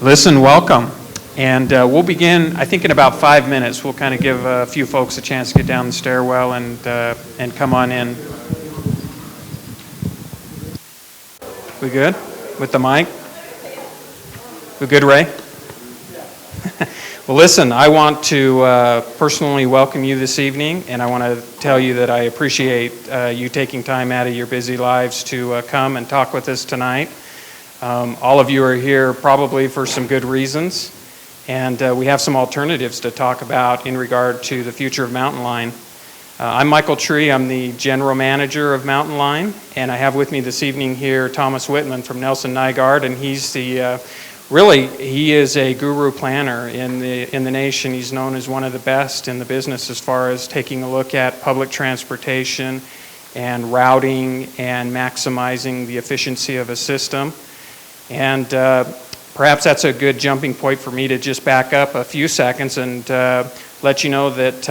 Listen, welcome. And we'll begin, I think, in about 5 minutes. We'll kind of give a few folks a chance to get down the stairwell and come on in. We good with the mic? We good, Ray? Well, listen, I want to personally welcome you this evening, and I want to tell you that I appreciate you taking time out of your busy lives to come and talk with us tonight. All of you are here probably for some good reasons, and we have some alternatives to talk about in regard to the future of Mountain Line. I'm Michael Tree. I'm the general manager of Mountain Line, and I have with me this evening here Thomas Whitman from Nelson Nygaard, and he's the he is a guru planner in the nation. He's known as one of the best in the business as far as taking a look at public transportation and routing and maximizing the efficiency of a system. And perhaps that's a good jumping point for me to just back up a few seconds and let you know that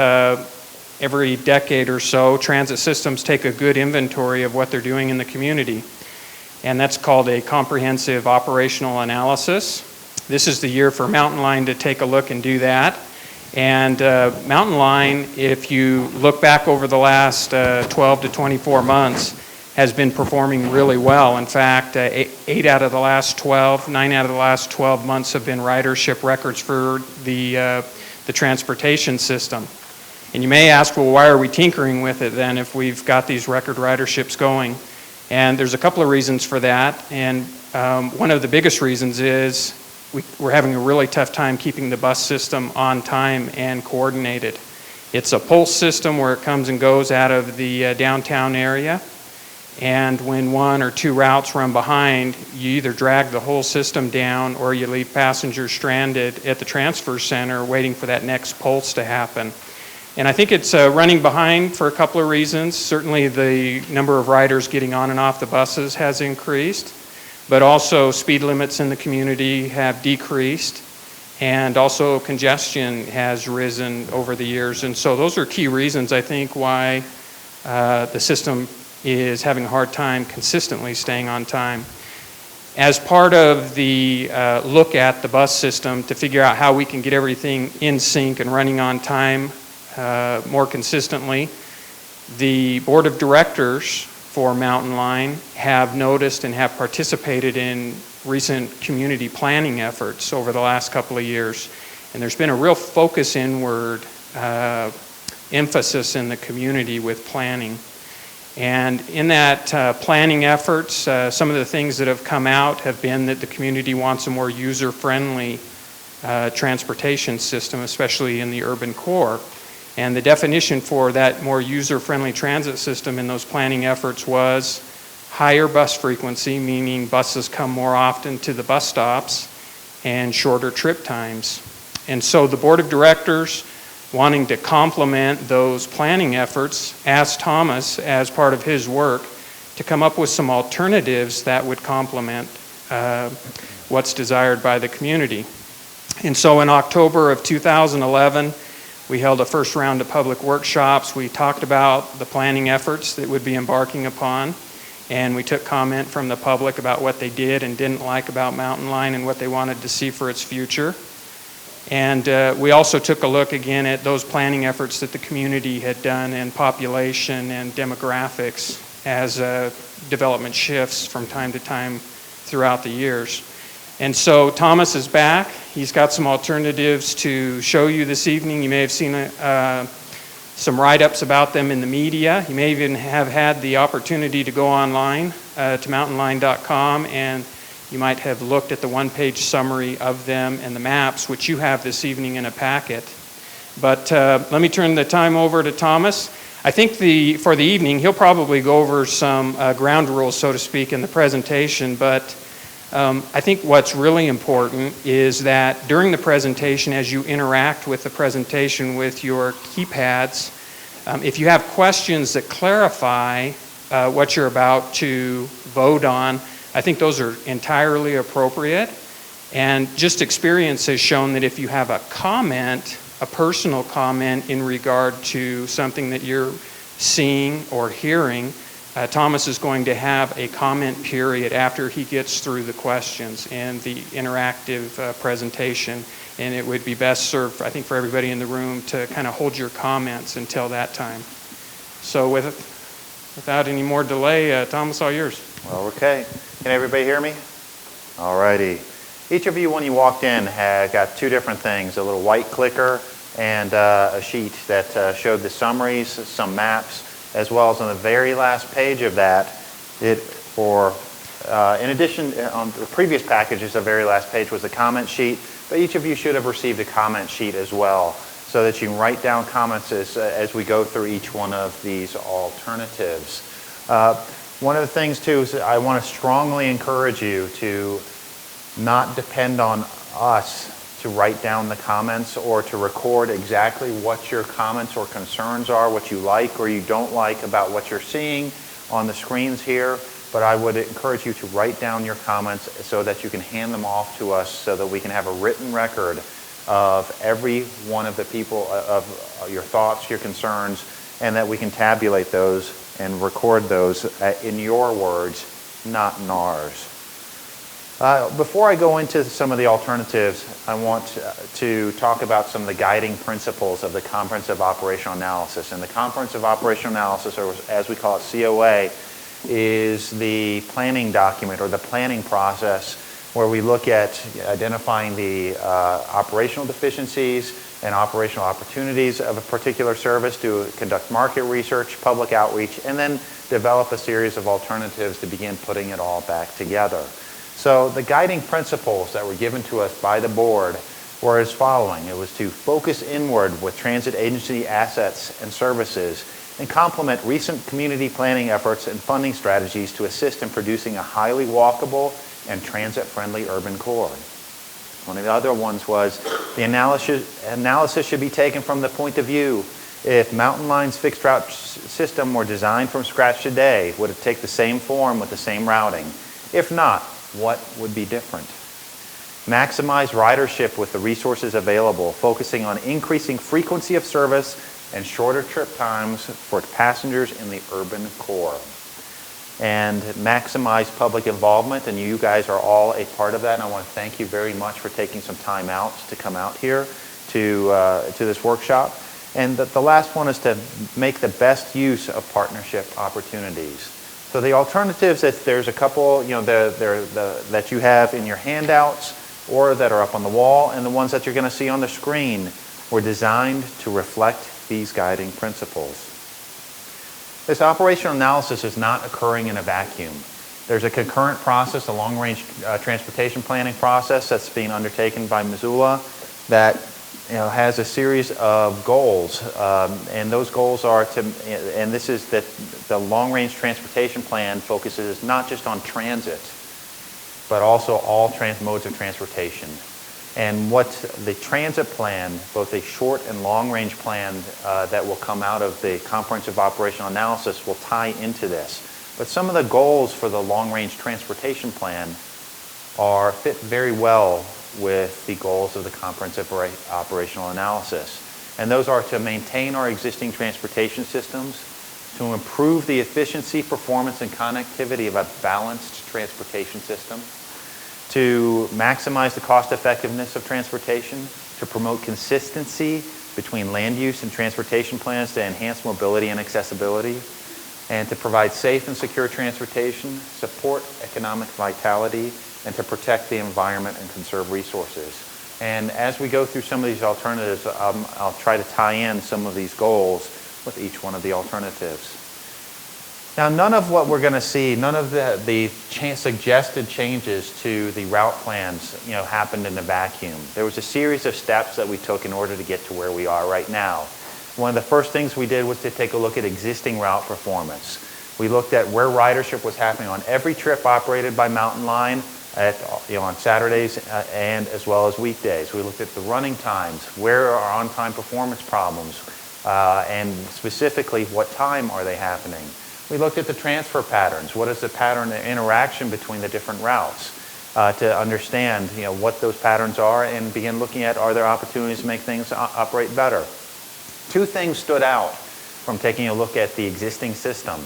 every decade or so, transit systems take a good inventory of what they're doing in the community. And that's called a comprehensive operational analysis. This is the year for Mountain Line to take a look and do that. And Mountain Line, if you look back over the last 12 to 24 months, has been performing really well. In fact, 9 out of the last 12 months have been ridership records for the transportation system. And you may ask, well, why are we tinkering with it then if we've got these record riderships going? And there's a couple of reasons for that. And one of the biggest reasons is we're having a really tough time keeping the bus system on time and coordinated. It's a pulse system where it comes and goes out of the downtown area. And when one or two routes run behind, you either drag the whole system down or you leave passengers stranded at the transfer center waiting for that next pulse to happen. And I think it's running behind for a couple of reasons. Certainly the number of riders getting on and off the buses has increased, but also speed limits in the community have decreased, and also congestion has risen over the years. And so those are key reasons, I think, why the system is having a hard time consistently staying on time. As part of the look at the bus system to figure out how we can get everything in sync and running on time more consistently, the board of directors for Mountain Line have noticed and have participated in recent community planning efforts over the last couple of years. And there's been a real focus inward emphasis in the community with planning. And in that planning efforts, some of the things that have come out have been that the community wants a more user-friendly transportation system, especially in the urban core. And the definition for that more user-friendly transit system in those planning efforts was higher bus frequency, meaning buses come more often to the bus stops, and shorter trip times. And so the board of directors, wanting to complement those planning efforts, asked Thomas, as part of his work, to come up with some alternatives that would complement what's desired by the community. And so in October of 2011, we held a first round of public workshops. We talked about the planning efforts that we'd be embarking upon, and we took comment from the public about what they did and didn't like about Mountain Line and what they wanted to see for its future. And we also took a look again at those planning efforts that the community had done in population and demographics as development shifts from time to time throughout the years. And so Thomas is back. He's got some alternatives to show you this evening. You may have seen some write-ups about them in the media. You may even have had the opportunity to go online to mountainline.com, and you might have looked at the one-page summary of them and the maps, which you have this evening in a packet. But let me turn the time over to Thomas. I think for the evening, he'll probably go over some ground rules, so to speak, in the presentation. But I think what's really important is that during the presentation, as you interact with the presentation with your keypads, if you have questions that clarify what you're about to vote on, I think those are entirely appropriate. And just experience has shown that if you have a comment, a personal comment in regard to something that you're seeing or hearing, Thomas is going to have a comment period after he gets through the questions and the interactive presentation, and it would be best served, I think, for everybody in the room to kind of hold your comments until that time. So without any more delay, Thomas, all yours. Well, okay. Can everybody hear me? All righty. Each of you, when you walked in, had got two different things, a little white clicker and a sheet that showed the summaries, some maps, as well as on the very last page of that, in addition, on the previous packages, the very last page was the comment sheet, but each of you should have received a comment sheet as well, so that you can write down comments as we go through each one of these alternatives. One of the things, too, is I want to strongly encourage you to not depend on us to write down the comments or to record exactly what your comments or concerns are, what you like or you don't like about what you're seeing on the screens here. But I would encourage you to write down your comments so that you can hand them off to us so that we can have a written record of every one of the people, of your thoughts, your concerns, and that we can tabulate those and record those in your words, not in ours. Before I go into some of the alternatives, I want to talk about some of the guiding principles of the Comprehensive Operational Analysis. And the Comprehensive Operational Analysis, or as we call it, COA, is the planning document or the planning process where we look at identifying the operational deficiencies and operational opportunities of a particular service, to conduct market research, public outreach, and then develop a series of alternatives to begin putting it all back together. So the guiding principles that were given to us by the board were as following. It was to focus inward with transit agency assets and services and complement recent community planning efforts and funding strategies to assist in producing a highly walkable and transit-friendly urban core. One of the other ones was the analysis should be taken from the point of view: if Mountain Line's fixed route system were designed from scratch today, would it take the same form with the same routing? If not, what would be different? Maximize ridership with the resources available, focusing on increasing frequency of service and shorter trip times for passengers in the urban core. And maximize public involvement, and you guys are all a part of that, and I want to thank you very much for taking some time out to come out here to this workshop. And the last one is to make the best use of partnership opportunities. So the alternatives, there's a couple, that you have in your handouts or that are up on the wall, and the ones that you're going to see on the screen were designed to reflect these guiding principles. This operational analysis is not occurring in a vacuum. There's a concurrent process, a long-range transportation planning process that's being undertaken by Missoula that has a series of goals, and those goals are and this is that the long-range transportation plan focuses not just on transit, but also all modes of transportation. And what the transit plan, both a short and long-range plan that will come out of the Comprehensive Operational Analysis, will tie into this. But some of the goals for the long-range transportation plan fit very well with the goals of the Comprehensive Operational Analysis. And those are to maintain our existing transportation systems, to improve the efficiency, performance, and connectivity of a balanced transportation system, to maximize the cost effectiveness of transportation, to promote consistency between land use and transportation plans to enhance mobility and accessibility, and to provide safe and secure transportation, support economic vitality, and to protect the environment and conserve resources. And as we go through some of these alternatives, I'll try to tie in some of these goals with each one of the alternatives. Now, none of what we're going to see, none of the suggested changes to the route plans, happened in a vacuum. There was a series of steps that we took in order to get to where we are right now. One of the first things we did was to take a look at existing route performance. We looked at where ridership was happening on every trip operated by Mountain Line on Saturdays and as well as weekdays. We looked at the running times, where are on-time performance problems, and specifically what time are they happening. We looked at the transfer patterns. What is the pattern of interaction between the different routes to understand what those patterns are and begin looking at, are there opportunities to make things operate better? Two things stood out from taking a look at the existing system.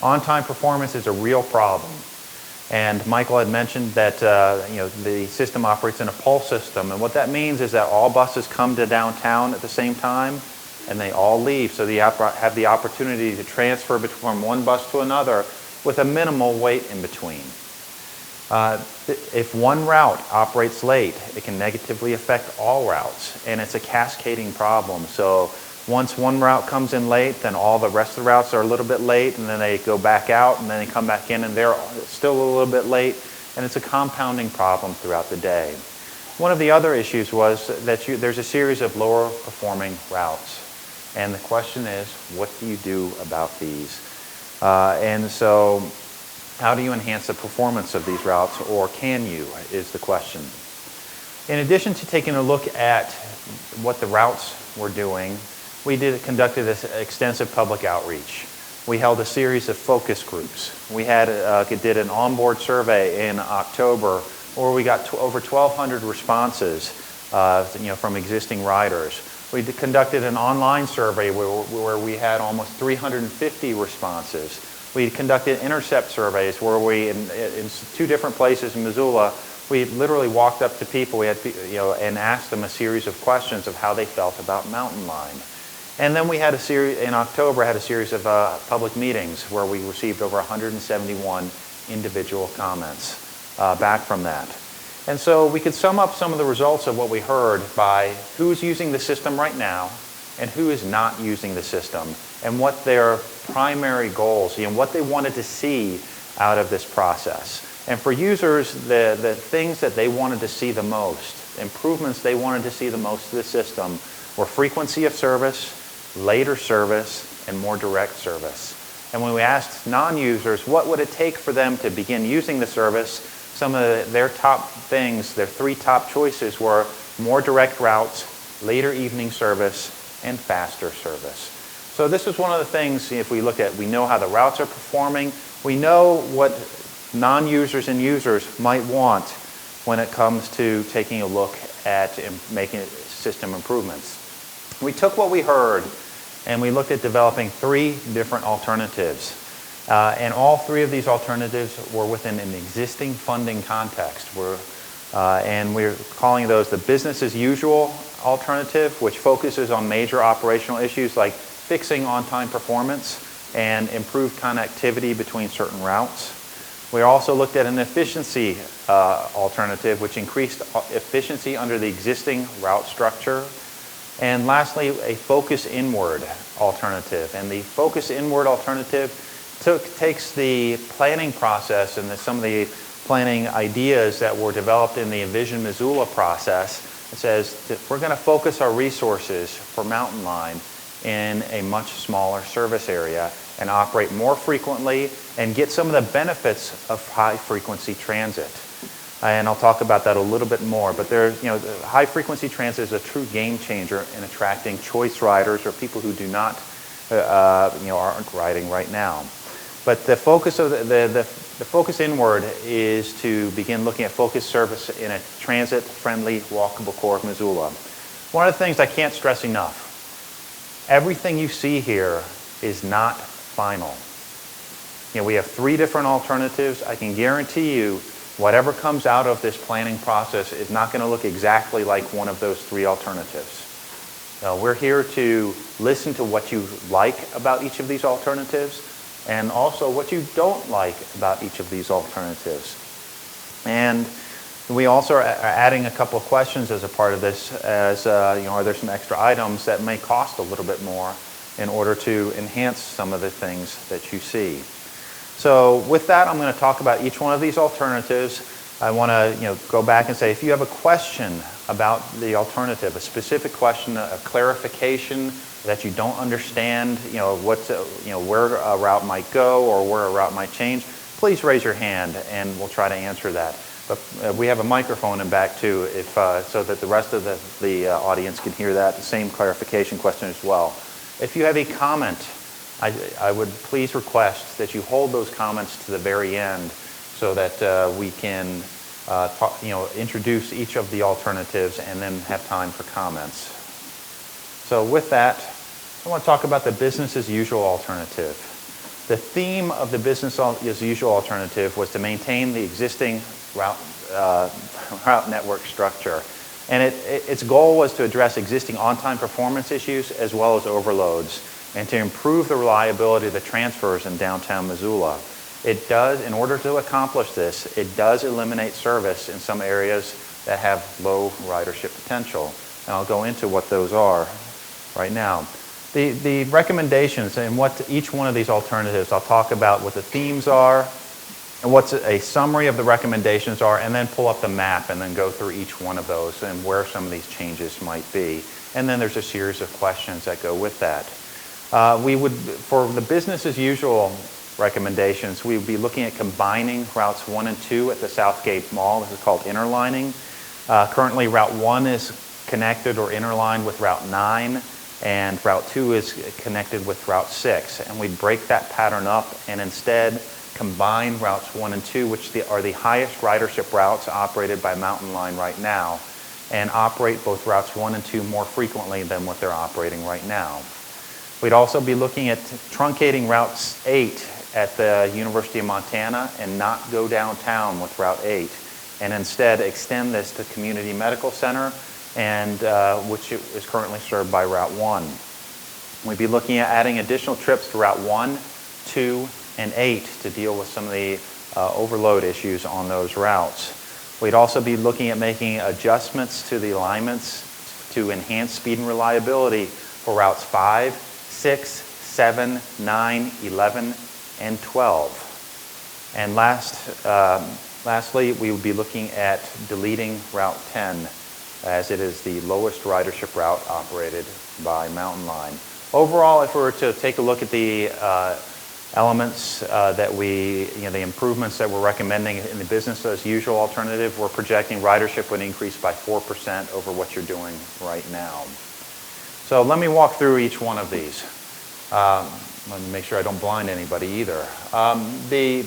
On-time performance is a real problem. And Michael had mentioned that the system operates in a pulse system, and what that means is that all buses come to downtown at the same time, and they all leave, so you have the opportunity to transfer from one bus to another with a minimal wait in between. If one route operates late, it can negatively affect all routes, and it's a cascading problem. So once one route comes in late, then all the rest of the routes are a little bit late, and then they go back out, and then they come back in, and they're still a little bit late, and it's a compounding problem throughout the day. One of the other issues was that there's a series of lower performing routes, and the question is, what do you do about these? And so how do you enhance the performance of these routes, or can you, is the question. In addition to taking a look at what the routes were doing, we conducted this extensive public outreach. We held a series of focus groups. We did an onboard survey in October where we got over 1,200 responses from existing riders. We conducted an online survey where we had almost 350 responses. We conducted intercept surveys where we, in 2 different places in Missoula, we literally walked up to people and asked them a series of questions of how they felt about Mountain Line. And then we had in October, had a series of public meetings where we received over 171 individual comments back from that. And so we could sum up some of the results of what we heard by who's using the system right now and who is not using the system, and what their primary goals, what they wanted to see out of this process. And for users, the things that they wanted to see the most, improvements they wanted to see the most to the system, were frequency of service, later service, and more direct service. And when we asked non-users what would it take for them to begin using the service, some of their top things, their 3 top choices were more direct routes, later evening service, and faster service. So this is one of the things, if we look at, we know how the routes are performing, we know what non-users and users might want when it comes to taking a look at making system improvements. We took what we heard and we looked at developing 3 different alternatives. And all 3 of these alternatives were within an existing funding context. And we're calling those the business as usual alternative, which focuses on major operational issues like fixing on-time performance and improved connectivity between certain routes. We also looked at an efficiency alternative, which increased efficiency under the existing route structure. And lastly, a focus inward alternative. And the focus inward alternative takes the planning process and some of the planning ideas that were developed in the Envision Missoula process. It says that we're going to focus our resources for Mountain Line in a much smaller service area and operate more frequently and get some of the benefits of high frequency transit. And I'll talk about that a little bit more, but high frequency transit is a true game changer in attracting choice riders or people who do not, aren't riding right now. But the focus of the focus inward is to begin looking at focused service in a transit-friendly, walkable core of Missoula. One of the things I can't stress enough, everything you see here is not final. We have 3 different alternatives. I can guarantee you whatever comes out of this planning process is not going to look exactly like one of those 3 alternatives. We're here to listen to what you like about each of these alternatives and also what you don't like about each of these alternatives. And we also are adding a couple of questions as a part of this as, are there some extra items that may cost a little bit more in order to enhance some of the things that you see. So with that, I'm going to talk about each one of these alternatives. I want to go back and say, if you have a question about the alternative, a specific question, a clarification that you don't understand, where a route might go or where a route might change, please raise your hand and we'll try to answer that. But we have a microphone in back too, so that the rest of the audience can hear that, the same clarification question as well. If you have a comment, I would please request that you hold those comments to the very end so that we can introduce each of the alternatives and then have time for comments. So with that, I want to talk about the business as usual alternative. The theme of the business as usual alternative was to maintain the existing route network structure. And its goal was to address existing on-time performance issues as well as overloads, and to improve the reliability of the transfers in downtown Missoula. It does, in order to accomplish this, it does eliminate service in some areas that have low ridership potential. And I'll go into what those are right now. The recommendations and what each one of these alternatives, I'll talk about what the themes are and what a summary of the recommendations are, and then pull up the map and then go through each one of those and where some of these changes might be. And then there's a series of questions that go with that. For the business as usual recommendations, we would be looking at combining routes 1 and 2 at the Southgate Mall. This is called interlining. Currently, Route 1 is connected or interlined with Route 9, and Route 2 is connected with Route 6. And we'd break that pattern up and instead combine routes 1 and 2, which are the highest ridership routes operated by Mountain Line right now, and operate both routes 1 and 2 more frequently than what they're operating right now. We'd also be looking at truncating Route 8 at the University of Montana and not go downtown with Route 8, and instead extend this to Community Medical Center, and which is currently served by Route 1. We'd be looking at adding additional trips to Route 1, 2, and 8 to deal with some of the overload issues on those routes. We'd also be looking at making adjustments to the alignments to enhance speed and reliability for routes 5, 6, 7, 9, 11, and 12. And lastly, we would be looking at deleting Route 10, as it is the lowest ridership route operated by Mountain Line. Overall, if we were to take a look at the elements the improvements that we're recommending in the business as usual alternative, we're projecting ridership would increase by 4% over what you're doing right now. So let me walk through each one of these. Let me make sure I don't blind anybody either. The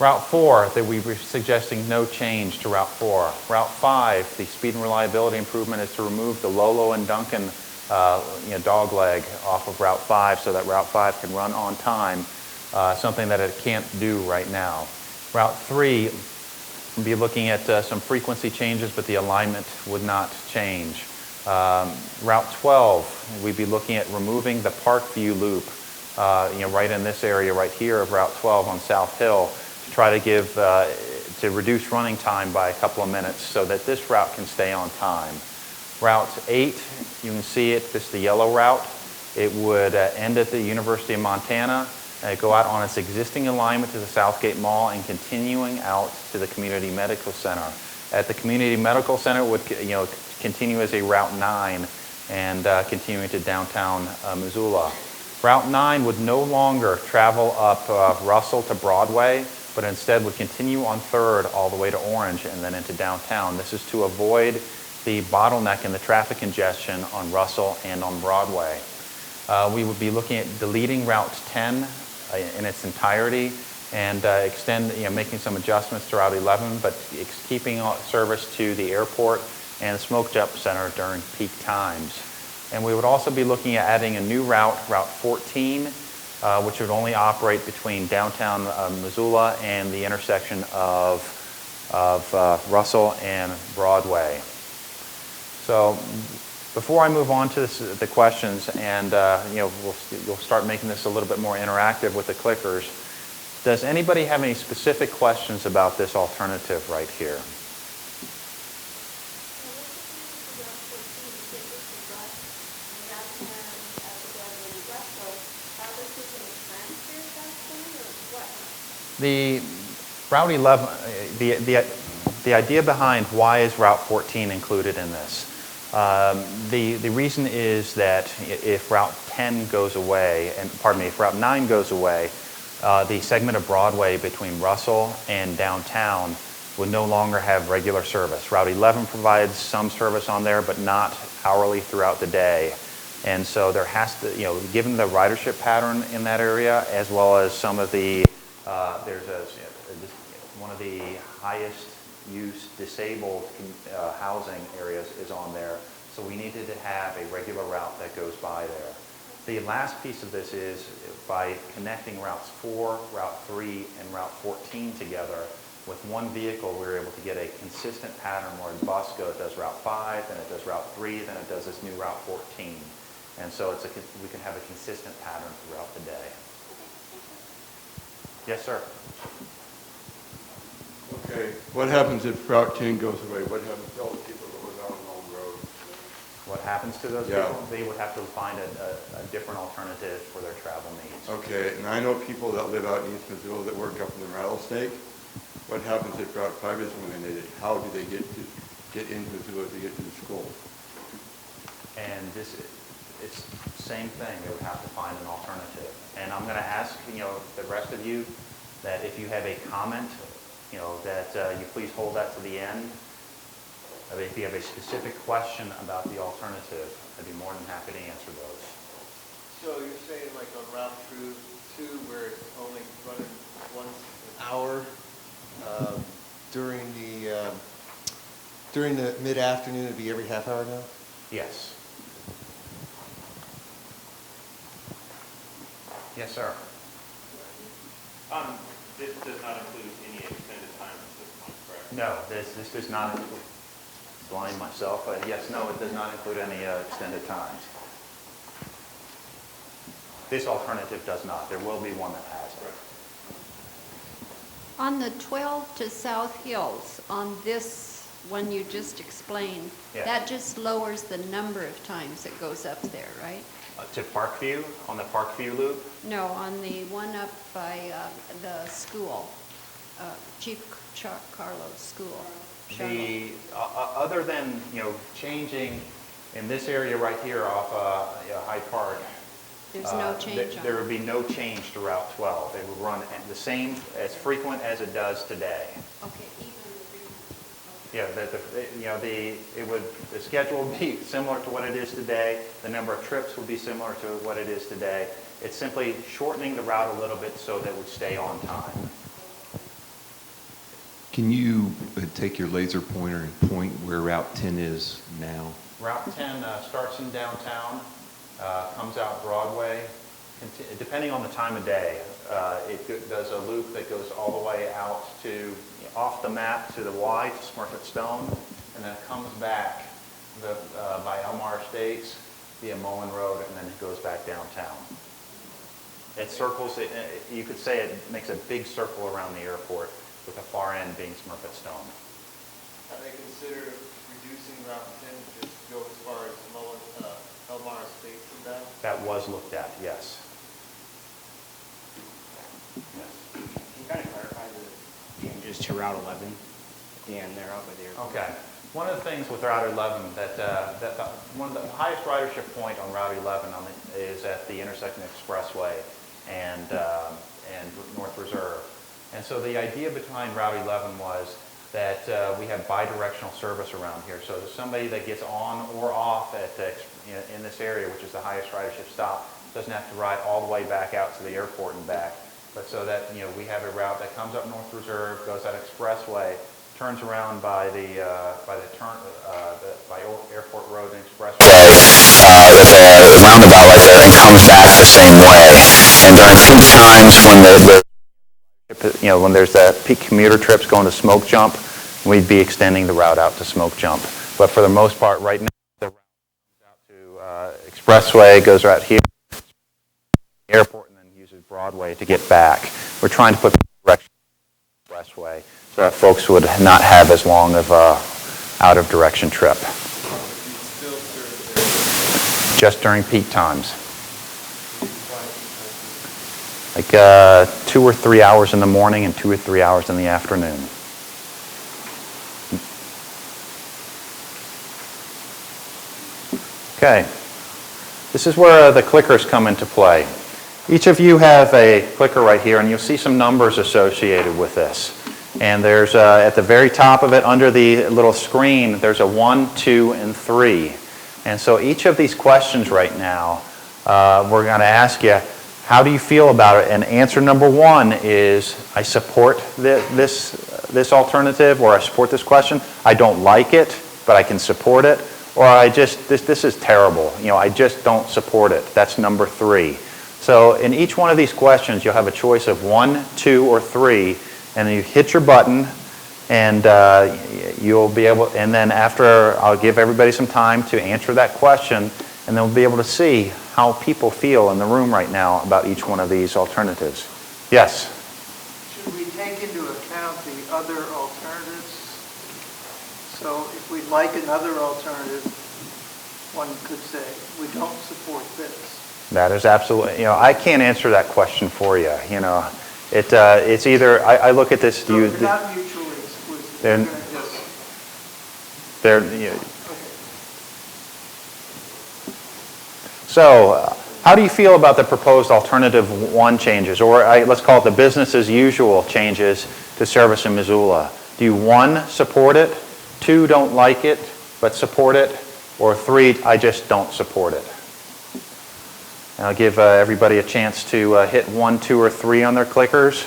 Route 4, that we were suggesting no change to Route 4. Route 5, the speed and reliability improvement is to remove the Lolo and Duncan dog leg off of Route 5 so that Route 5 can run on time, something that it can't do right now. Route 3, we'll be looking at some frequency changes, but the alignment would not change. Route 12, we'd be looking at removing the Parkview loop, right in this area right here of Route 12 on South Hill, to try to to reduce running time by a couple of minutes so that this route can stay on time. Route 8, you can see it, this is the yellow route. It would end at the University of Montana, go out on its existing alignment to the Southgate Mall, and continuing out to the Community Medical Center. At the Community Medical Center, it would continue as a Route 9 and continuing to downtown Missoula. Route 9 would no longer travel up Russell to Broadway, but instead would continue on 3rd all the way to Orange and then into downtown. This is to avoid the bottleneck and the traffic congestion on Russell and on Broadway. We would be looking at deleting Route 10 in its entirety and making some adjustments to Route 11, but keeping service to the airport and the Smoke Jump Center during peak times. And we would also be looking at adding a new route, Route 14, which would only operate between downtown Missoula and the intersection of Russell and Broadway. So before I move on to the questions, and we'll start making this a little bit more interactive with the clickers, does anybody have any specific questions about this alternative right here? The Route 11, the idea behind why is Route 14 included in this? The reason is that if Route 10 goes away, if Route 9 goes away, the segment of Broadway between Russell and downtown would no longer have regular service. Route 11 provides some service on there, but not hourly throughout the day. And so there has to, given the ridership pattern in that area, as well as some of the, one of the highest use disabled housing areas is on there. So we needed to have a regular route that goes by there. The last piece of this is by connecting routes 4, Route 3, and Route 14 together with one vehicle, we were able to get a consistent pattern where the bus does Route 5, then it does Route 3, then it does this new Route 14. And so we can have a consistent pattern throughout the day. Yes, sir. Okay, what happens if Route 10 goes away? What happens to all the people that live out on Long Road? What happens to those Yeah. people? They would have to find a different alternative for their travel needs. Okay, and I know people that live out in East Missoula that work up in the Rattlesnake. What happens if Route 5 is eliminated? How do they get into Missoula to get to the school? And it's the same thing. They would have to find an alternative. And I'm going to ask, the rest of you that if you have a comment, that you please hold that to the end. If you have a specific question about the alternative, I'd be more than happy to answer those. So you're saying like on Route 2 where it's only running once an hour during the mid-afternoon, it'd be every half hour now? Yes. Yes, sir. This does not include any extended time at this point, correct? No, this does not include, blind myself, but yes, no, it does not include any extended times. This alternative does not. There will be one that has it. On the 12 to South Hills, on this one you just explained, Yeah. that just lowers the number of times it goes up there, right? To Parkview, on the Parkview loop? No, on the one up by the school, Chief Carlos School. The other than changing in this area right here off Hyde Park, There's no change on there it. would be no change to Route 12. It would run the same as frequent as it does today. Okay, even Yeah, the schedule would be similar to what it is today. The number of trips would be similar to what it is today. It's simply shortening the route a little bit so that it would stay on time. Can you take your laser pointer and point where Route 10 is now? Route 10 starts in downtown, comes out Broadway. Depending on the time of day, it does a loop that goes all the way out to off the map to the Y, to Smurfett Stone, and then it comes back by Elmar Estates via Mullen Road, and then it goes back downtown. It circles, you could say it makes a big circle around the airport, with the far end being Smurfett Stone. Have they considered reducing Route 10 to just go as far as Elmar Estates and that? That was looked at, yes. Can you kind of clarify the changes to Route 11 at the end there up at the airport? Okay. One of the things with Route 11 one of the highest ridership point on Route 11 is at the intersection of Expressway and North Reserve. And so the idea behind Route 11 was that we have bidirectional service around here. So somebody that gets on or off in this area, which is the highest ridership stop, doesn't have to ride all the way back out to the airport and back. But so that we have a route that comes up North Reserve, goes that Expressway, turns around by Airport Road and Expressway. There's a roundabout right there and comes back the same way. And during peak times when there's that peak commuter trips going to Smoke Jump, we'd be extending the route out to Smoke Jump. But for the most part, right now, the route comes out to Expressway, goes right here, airport, and then uses Broadway to get back. We're trying to put the direction on the Expressway so that folks would not have as long of a out-of-direction trip. Just during peak times. Like 2 or 3 hours in the morning and 2 or 3 hours in the afternoon. Okay, this is where the clickers come into play. Each of you have a clicker right here, and you'll see some numbers associated with this. And there's, at the very top of it, under the little screen, there's a 1, 2, and 3. And so each of these questions right now, we're going to ask you, how do you feel about it? And answer number 1 is, I support this alternative, or I support this question. I don't like it, but I can support it. or this is terrible. I just don't support it. That's number 3. So in each one of these questions, you'll have a choice of 1, 2, or 3, and then you hit your button, and you'll be able, and then after, I'll give everybody some time to answer that question, and then we'll be able to see how people feel in the room right now about each one of these alternatives. Yes? Should we take into account the other alternatives? So if we like another alternative, one could say, we don't support this. That is absolutely, I can't answer that question for you. It's either, I look at this, So they're not mutually exclusive. They're- We're gonna just, So, how do you feel about the proposed alternative 1 changes, or let's call it the business as usual changes to service in Missoula? Do you 1, support it, 2, don't like it, but support it, or 3, I just don't support it? And I'll give everybody a chance to hit 1, 2, or 3 on their clickers.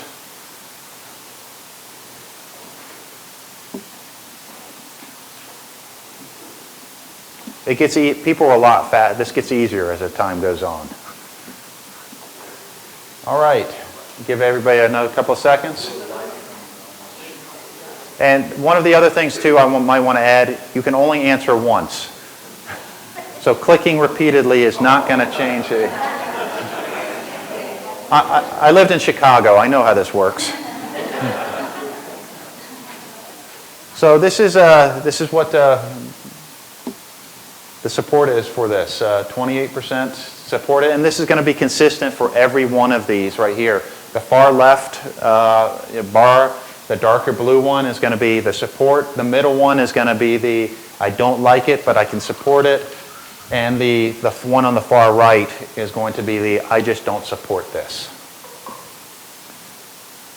It gets people are a lot fat. This gets easier as the time goes on. All right, give everybody another couple of seconds. And one of the other things too I might want to add, you can only answer once. So clicking repeatedly is not going to change it. I lived in Chicago. I know how this works. So this is what the support is for this. 28% support it, and this is going to be consistent for every one of these right here. The far left bar, the darker blue one, is going to be the support. The middle one is going to be the I don't like it, but I can support it. And the one on the far right is going to be the I just don't support this.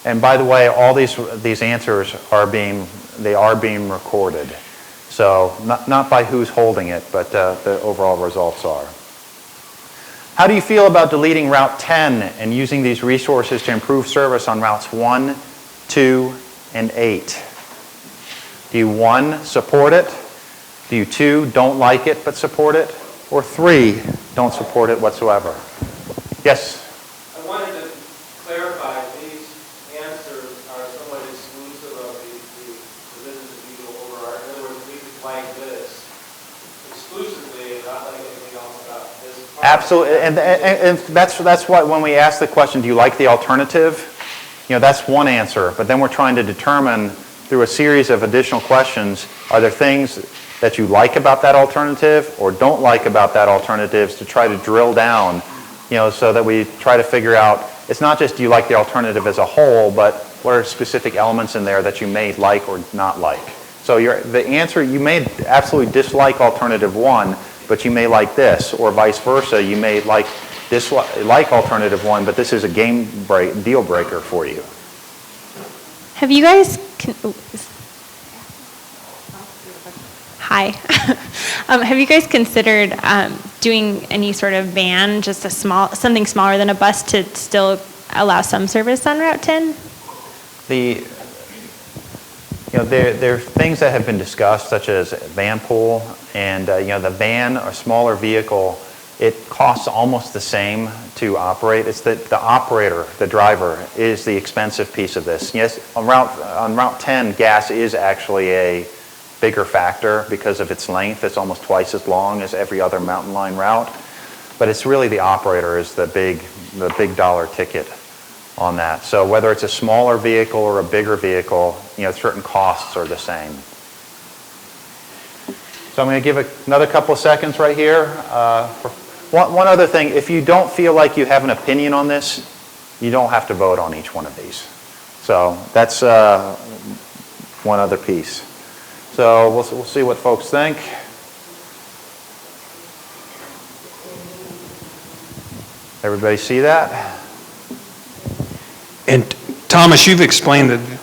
And by the way, all these answers are being recorded. So not by who's holding it, but the overall results are. How do you feel about deleting Route 10 and using these resources to improve service on routes 1, 2, and 8? Do you 1, support it? Do you 2, don't like it but support it? Or 3, don't support it whatsoever? Yes? I wanted to clarify, these answers are somewhat exclusive of the business as usual overarching. In other words, we could like this exclusively and not like anything else about this part. Absolutely, and that's why when we ask the question, do you like the alternative? That's one answer, but then we're trying to determine through a series of additional questions, are there things that you like about that alternative or don't like about that alternative, to try to drill down, so that we try to figure out, it's not just do you like the alternative as a whole, but what are specific elements in there that you may like or not like. So the answer, you may absolutely dislike alternative 1, but you may like this, or vice versa. You may like alternative 1, but this is a deal breaker for you. Have you guys... Hi. Have you guys considered doing any sort of van, just something smaller than a bus, to still allow some service on Route 10? There are things that have been discussed, such as van pool, and the van or smaller vehicle, it costs almost the same to operate. It's the operator, the driver, is the expensive piece of this. Yes, on Route 10, gas is actually a bigger factor because of its length. It's almost twice as long as every other mountain line route. But it's really the operator is the big dollar ticket on that. So whether it's a smaller vehicle or a bigger vehicle, certain costs are the same. So I'm going to give another couple of seconds right here. One other thing, if you don't feel like you have an opinion on this, you don't have to vote on each one of these. So that's one other piece. So we'll see what folks think. Everybody see that? And Thomas, you've explained that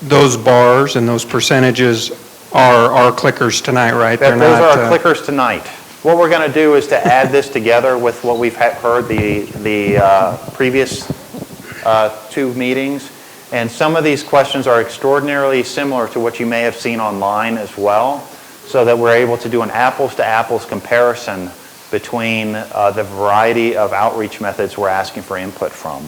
those bars and those percentages are our clickers tonight, right? Those are our clickers tonight. What we're going to do is to add this together with what we've heard the previous 2 meetings. And some of these questions are extraordinarily similar to what you may have seen online as well. so that we're able to do an apples-to-apples comparison between the variety of outreach methods we're asking for input from.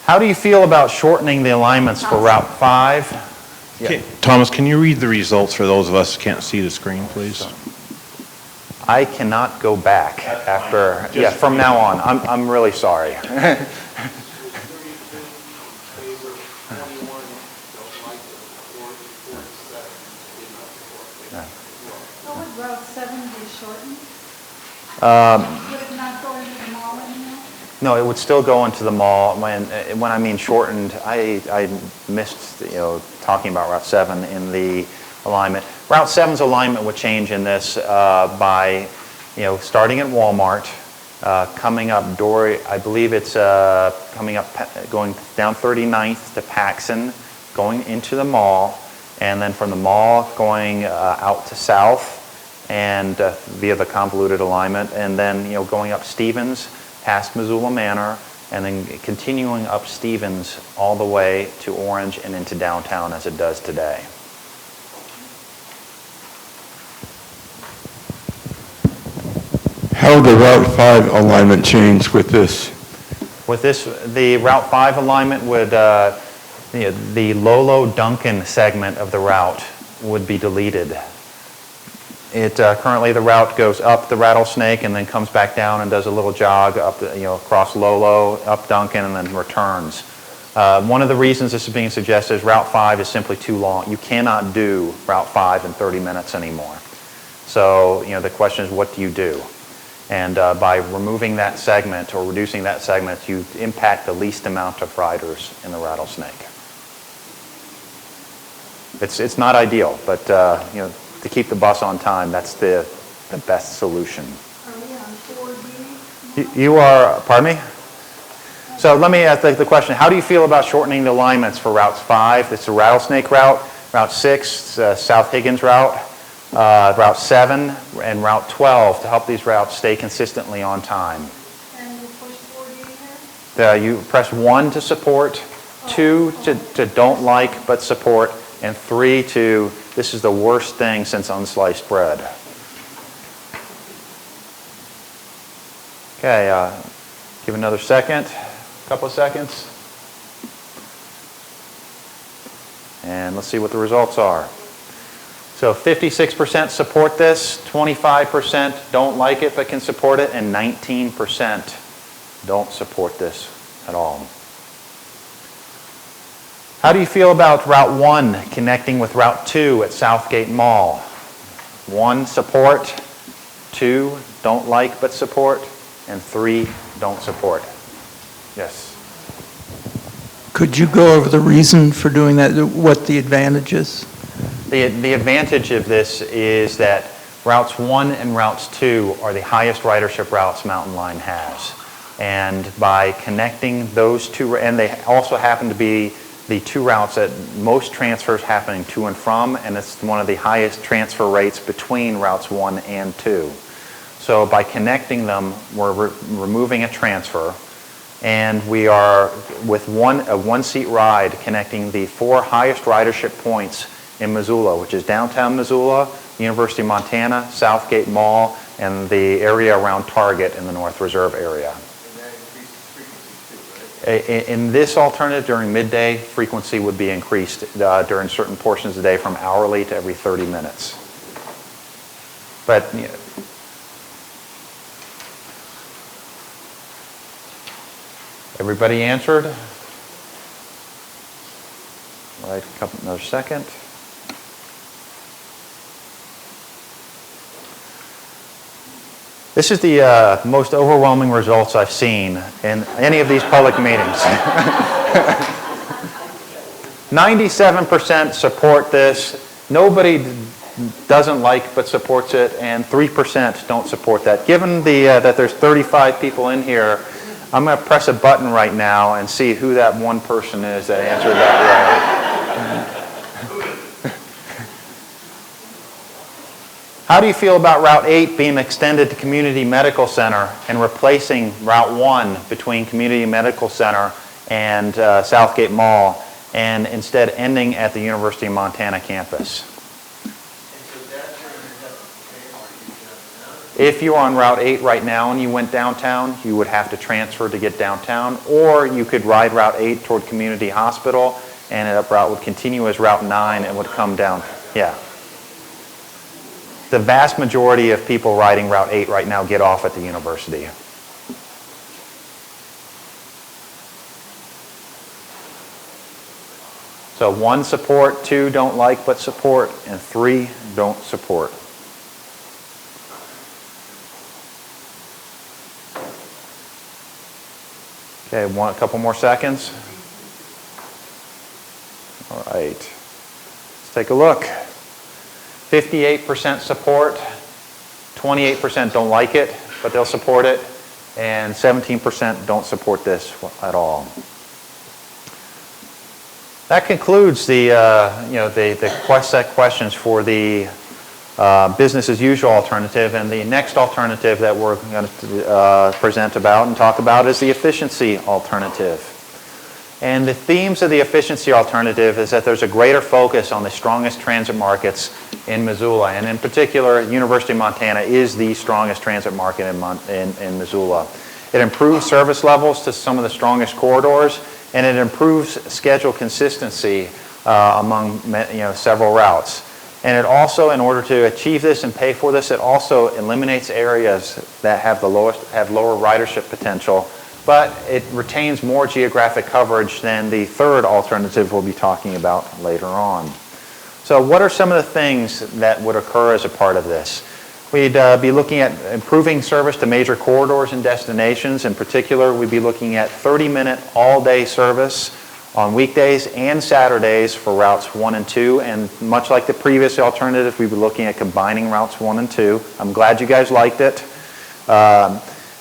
How do you feel about shortening the alignments for Route 5? Yeah. Thomas, can you read the results for those of us who can't see the screen, please? I cannot go back after, yeah, from now on. I'm really sorry. How would Route 7 be shortened? Would it not go into the mall anymore? No, it would still go into the mall. When I mean shortened, I missed, talking about Route 7 in the alignment. Route 7's alignment would change in this by, starting at Walmart, coming up I believe it's coming up, going down 39th to Paxson, going into the mall, and then from the mall going out to South and via the convoluted alignment, and then going up Stevens past Missoula Manor, and then continuing up Stevens all the way to Orange and into downtown as it does today. How would the Route 5 alignment change with this? With this, the Route 5 alignment would, the Lolo-Duncan segment of the route would be deleted. Currently the route goes up the Rattlesnake and then comes back down and does a little jog up, across Lolo, up Duncan, and then returns. One of the reasons this is being suggested is Route 5 is simply too long. You cannot do Route 5 in 30 minutes anymore. So, the question is, what do you do? And by removing that segment or reducing that segment, you impact the least amount of riders in the Rattlesnake. It's not ideal, but to keep the bus on time, that's the best solution. Are we on 4D? You are, pardon me? So let me ask the question, how do you feel about shortening the alignments for Routes 5? It's the Rattlesnake route, Route 6, South Higgins route, Route 7, and Route 12 to help these routes stay consistently on time. And we'll push 4D here? You press 1 to support, 2 to don't like but support, and 3 to this is the worst thing since unsliced bread. Okay, give another second, a couple of seconds. And let's see what the results are. So 56% support this, 25% don't like it but can support it, and 19% don't support this at all. How do you feel about Route 1 connecting with Route 2 at Southgate Mall? 1, support. 2, don't like but support. And 3, don't support. Yes? Could you go over the reason for doing that, what the advantage is? The advantage of this is that Routes 1 and Routes 2 are the highest ridership routes Mountain Line has. And by connecting those two, and they also happen to be the two routes that most transfers happening to and from, and it's one of the highest transfer rates between Routes 1 and 2. So by connecting them, we're removing a transfer, and we are, with a one-seat ride, connecting the 4 highest ridership points in Missoula, which is downtown Missoula, University of Montana, Southgate Mall, and the area around Target in the North Reserve area. In this alternative, during midday, frequency would be increased during certain portions of the day from hourly to every 30 minutes. But everybody answered? All right, another second. This is the most overwhelming results I've seen in any of these public meetings. 97% support this. Nobody doesn't like but supports it, and 3% don't support that. Given that there's 35 people in here, I'm going to press a button right now and see who that one person is that answered that way. How do you feel about Route 8 being extended to Community Medical Center and replacing Route 1 between Community Medical Center and Southgate Mall and instead ending at the University of Montana campus. If you're on Route 8 right now and you went downtown, you would have to transfer to get downtown, or you could ride Route 8 toward Community Hospital, and that route would continue as Route 9 and would come down. Yeah. The vast majority of people riding Route 8 right now get off at the university. So 1, support, 2, don't like but support, and 3, don't support. Okay, a couple more seconds. All right, let's take a look. 58% support, 28% don't like it, but they'll support it, and 17% don't support this at all. That concludes the set questions for the business as usual alternative, and the next alternative that we're going to present about and talk about is the efficiency alternative. And the themes of the efficiency alternative is that there's a greater focus on the strongest transit markets in Missoula, and in particular, University of Montana is the strongest transit market in Missoula. It improves service levels to some of the strongest corridors, and it improves schedule consistency among several routes. And it also, in order to achieve this and pay for this, it also eliminates areas that have lower ridership potential, but it retains more geographic coverage than the third alternative we'll be talking about later on. So what are some of the things that would occur as a part of this? We'd be looking at improving service to major corridors and destinations. In particular, we'd be looking at 30-minute all-day service on weekdays and Saturdays for routes 1 and 2. And much like the previous alternative, we'd be looking at combining routes 1 and 2. I'm glad you guys liked it.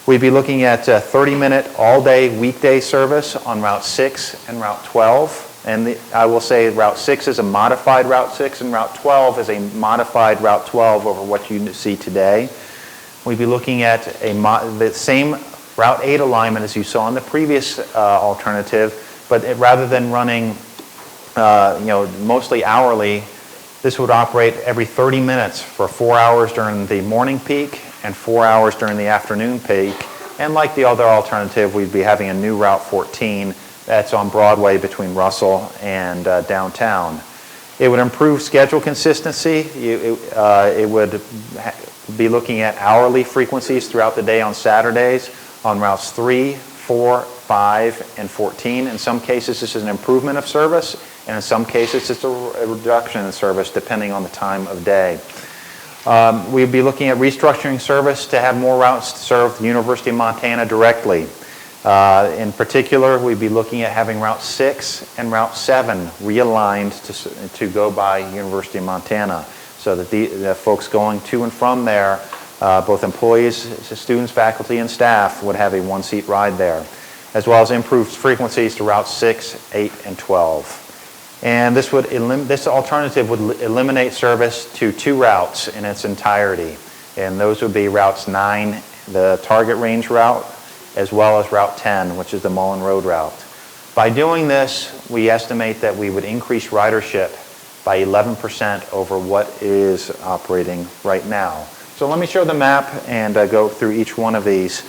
We'd be looking at 30-minute all-day weekday service on Route 6 and Route 12. And I will say Route 6 is a modified Route 6, and Route 12 is a modified Route 12 over what you see today. We'd be looking at the same Route 8 alignment as you saw in the previous alternative, but rather than running mostly hourly, this would operate every 30 minutes for 4 hours during the morning peak and 4 hours during the afternoon peak. And like the other alternative, we'd be having a new Route 14 that's on Broadway between Russell and downtown. It would improve schedule consistency. It would be looking at hourly frequencies throughout the day on Saturdays on routes 3, 4, 5, and 14. In some cases, this is an improvement of service, and in some cases, it's a reduction in service depending on the time of day. We'd be looking at restructuring service to have more routes to serve the University of Montana directly. In particular, we'd be looking at having Route 6 and Route 7 realigned to go by University of Montana, so that the folks going to and from there, both employees, students, faculty, and staff, would have a one-seat ride there, as well as improved frequencies to Route 6, 8, and 12. And this alternative would eliminate service to 2 routes in its entirety, and those would be Routes 9, the Target Range route, as well as Route 10, which is the Mullen Road route. By doing this, we estimate that we would increase ridership by 11% over what is operating right now. So let me show the map and go through each one of these.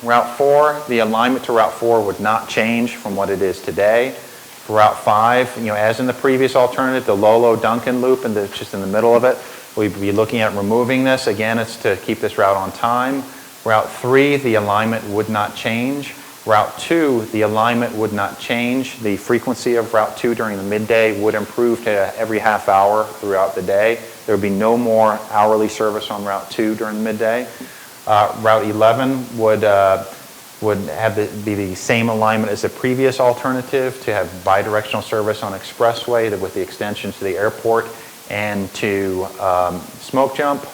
Route 4, the alignment to Route 4 would not change from what it is today. For Route 5, as in the previous alternative, the Lolo-Duncan loop, and just in the middle of it, we'd be looking at removing this. Again, it's to keep this route on time. Route 3, the alignment would not change. Route 2, the alignment would not change. The frequency of Route 2 during the midday would improve to every half hour throughout the day. There would be no more hourly service on Route 2 during the midday. Route 11 would be the same alignment as the previous alternative, to have bidirectional service on Expressway with the extension to the airport and to Smoke Jump.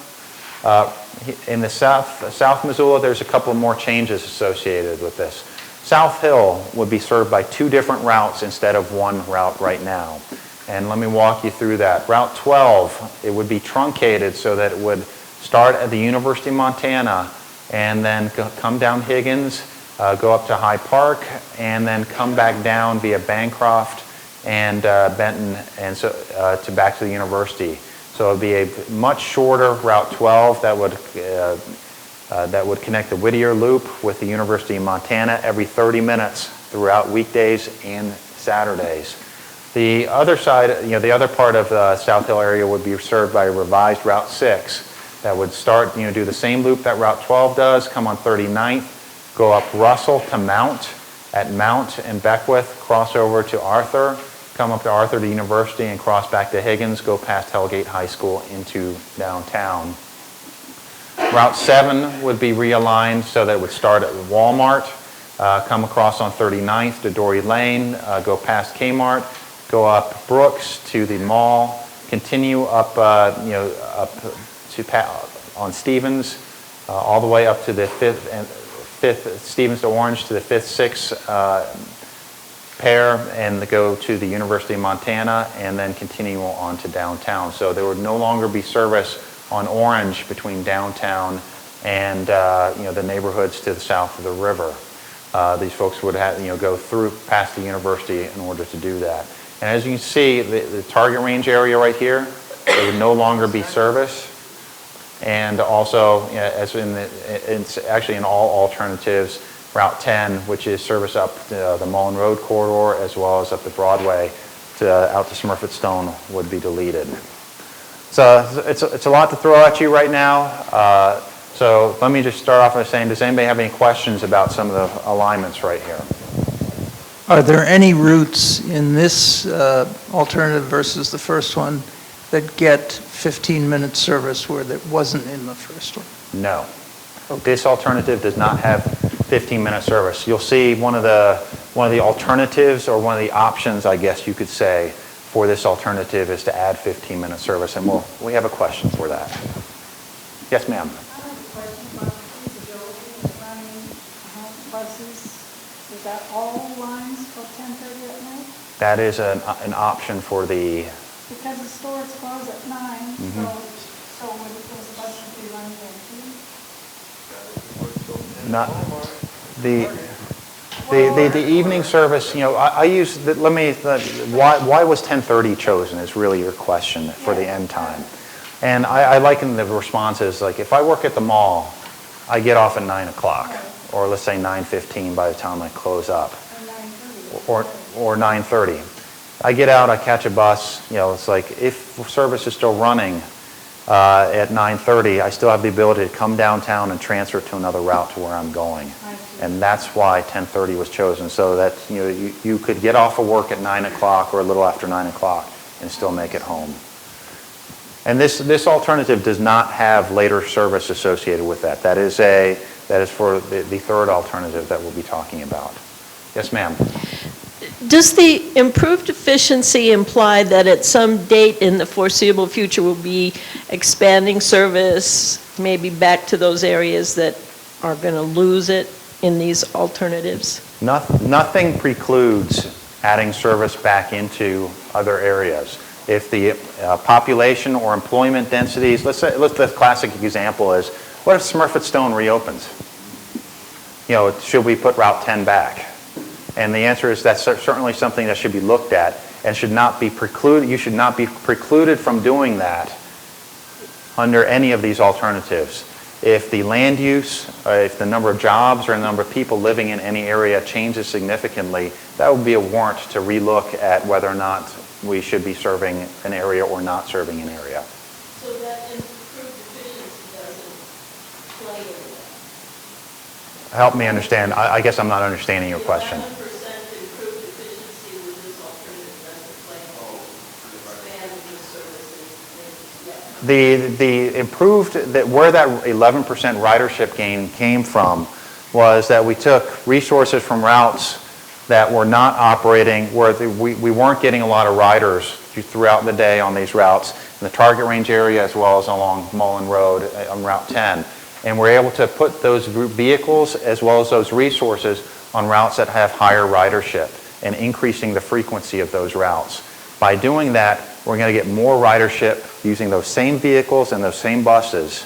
In the South Missoula, there's a couple more changes associated with this. South Hill would be served by 2 different routes instead of 1 route right now. And let me walk you through that. Route 12, it would be truncated so that it would start at the University of Montana and then come down Higgins, go up to High Park, and then come back down via Bancroft and Benton, and so to back to the university. So it would be a much shorter Route 12 that would connect the Whittier Loop with the University of Montana every 30 minutes throughout weekdays and Saturdays. The other side, the other part of the South Hill area would be served by a revised Route 6 that would start, do the same loop that Route 12 does, come on 39th, go up Russell to Mount, at Mount and Beckwith, cross over to Arthur, come up to Arthur to University, and cross back to Higgins, go past Hellgate High School into downtown. Route 7 would be realigned so that it would start at Walmart, come across on 39th to Dory Lane, go past Kmart, go up Brooks to the mall, continue up, up to on Stevens, all the way up to the 5th Stevens to Orange to the 5th, 6th pair, and go to the University of Montana, and then continue on to downtown. So there would no longer be service on Orange between downtown and the neighborhoods to the south of the river. These folks would have go through past the university in order to do that. And as you can see, the target range area right here, there would no longer be service. And also, as it's actually in all alternatives, Route 10, which is service up the Mullen Road corridor, as well as up the Broadway out to Smurfit Stone, would be deleted. So it's a lot to throw at you right now. So let me just start off by saying, does anybody have any questions about some of the alignments right here? Are there any routes in this alternative versus the first one that get 15-minute service where that wasn't in the first one? No. This alternative does not have 15-minute service. You'll see one of the alternatives, or one of the options, I guess you could say, for this alternative is to add 15-minute service, and we have a question for that. Yes, ma'am. I have a question about feasibility of running buses. Is that all lines till 10:30 at night? That is an option for the... Because the stores close at 9, Mm-hmm. so would those buses be running then too? Not the evening service. I use. Why was 10:30 chosen? Is really your question for the end time. And I liken the responses like, if I work at the mall, I get off at 9 o'clock, or let's say 9:15 by the time I close up, or 9:30. I get out, I catch a bus. It's like, if service is still running at 9:30, I still have the ability to come downtown and transfer to another route to where I'm going. And that's why 10:30 was chosen, so that you could get off of work at 9 o'clock or a little after 9 o'clock and still make it home. And this alternative does not have later service associated with that. That is for the third alternative that we'll be talking about. Yes, ma'am. Does the improved efficiency imply that at some date in the foreseeable future we'll be expanding service, maybe back to those areas that are going to lose it in these alternatives? Nothing precludes adding service back into other areas. If the population or employment densities, the classic example is, what if Smurfit Stone reopens? Should we put Route 10 back? And the answer is that's certainly something that should be looked at and should not be precluded. You should not be precluded from doing that under any of these alternatives. If the land use, if the number of jobs or the number of people living in any area changes significantly, that would be a warrant to relook at whether or not we should be serving an area or not serving an area. So that improved efficiency doesn't play in that? Help me understand. I guess I'm not understanding your question. 11% improved efficiency with this alternative doesn't play in expanding the services. The improved, where that 11% ridership gain came from was that we took resources from routes that were not operating, where we weren't getting a lot of riders throughout the day on these routes, in the target range area as well as along Mullen Road on Route 10. And we're able to put those vehicles as well as those resources on routes that have higher ridership and increasing the frequency of those routes. By doing that, we're going to get more ridership using those same vehicles and those same buses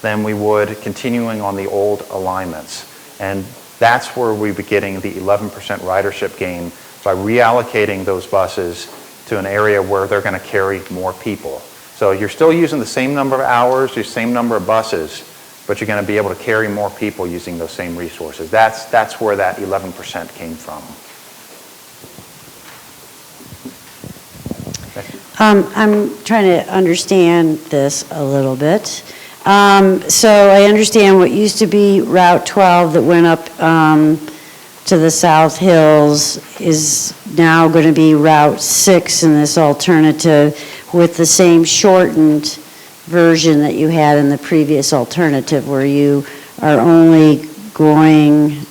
than we would continuing on the old alignments. And That's where we'd be getting the 11% ridership gain by reallocating those buses to an area where they're going to carry more people. So you're still using the same number of hours, the same number of buses, but you're going to be able to carry more people using those same resources. That's where that 11% came from. I'm trying to understand this a little bit. So I understand what used to be Route 12 that went up to the South Hills is now going to be Route 6 in this alternative with the same shortened version that you had in the previous alternative, where you are only going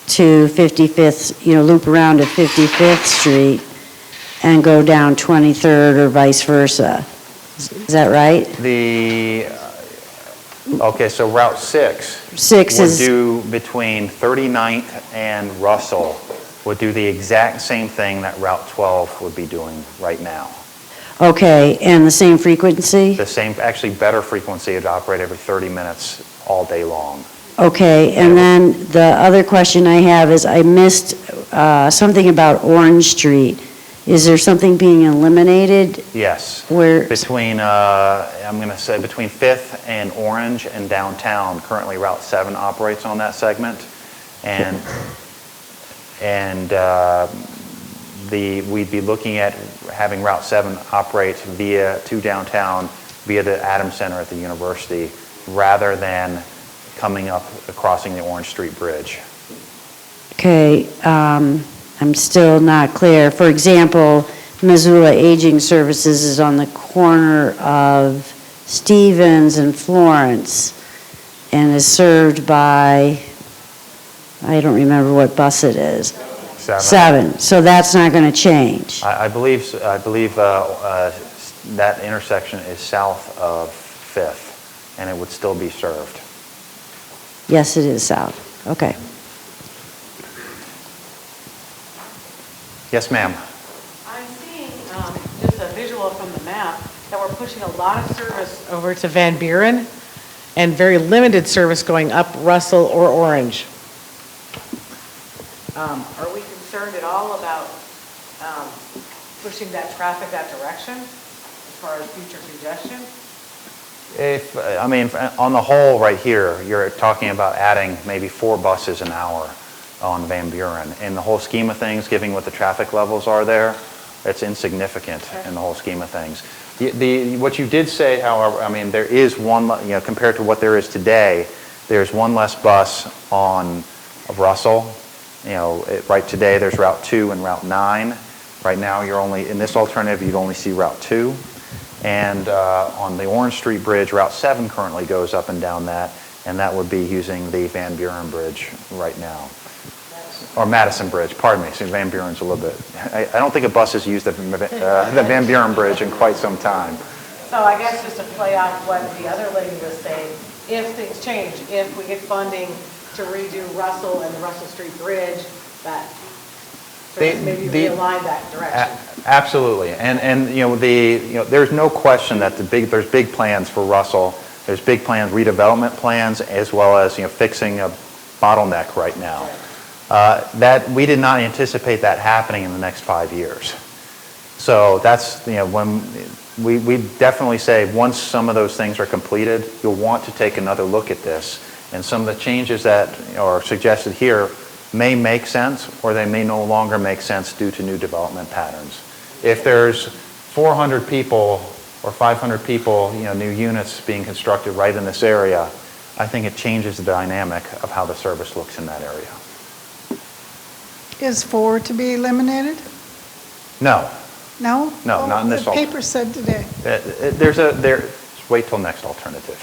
to 55th, loop around to 55th Street and go down 23rd or vice versa. Is that right? Okay, so Route 6 would do between 39th and Russell, would do the exact same thing that Route 12 would be doing right now. Okay, and the same frequency? The same, actually better frequency. It would operate every 30 minutes all day long. Okay, and then the other question I have is I missed something about Orange Street. Is there something being eliminated? Yes. Where? Between, I'm going to say between 5th and Orange and downtown, currently Route 7 operates on that segment. We'd be looking at having Route 7 operate to downtown via the Adams Center at the university, rather than coming up, crossing the Orange Street Bridge. Okay, I'm still not clear. For example, Missoula Aging Services is on the corner of Stevens and Florence and is served by, I don't remember what bus it is. 7. So that's not going to change. I believe that intersection is south of 5th, and it would still be served. Yes, it is south. Okay. Yes, ma'am. I'm seeing just a visual from the map that we're pushing a lot of service over to Van Buren and very limited service going up Russell or Orange. Are we concerned at all about pushing that traffic that direction as far as future congestion? On the whole right here, you're talking about adding maybe 4 buses an hour on Van Buren. In the whole scheme of things, given what the traffic levels are there, it's insignificant in the whole scheme of things. What you did say, however, there is one, compared to what there is today, there's one less bus on Russell. Right today there's Route 2 and Route 9. Right now you're only, in this alternative, you'd only see Route 2. And on the Orange Street Bridge, Route 7 currently goes up and down that, and that would be using the Van Buren Bridge right now. Or Madison Bridge, pardon me. See, Van Buren's a little bit. I don't think a bus has used the Van Buren Bridge in quite some time. So I guess just to play off what the other lady was saying, if things change, if we get funding to redo Russell and the Russell Street Bridge, that maybe realign that direction. Absolutely, and there's no question that there's big plans for Russell. There's big plans, redevelopment plans, as well as fixing a bottleneck right now. That we did not anticipate that happening in the next 5 years. So that's when we definitely say once some of those things are completed, you'll want to take another look at this. And some of the changes that are suggested here may make sense, or they may no longer make sense due to new development patterns. If there's 400 people or 500 people, new units being constructed right in this area, I think it changes the dynamic of how the service looks in that area. Is 4 to be eliminated? No. No? No, not in this The paper said today. Wait till next alternative.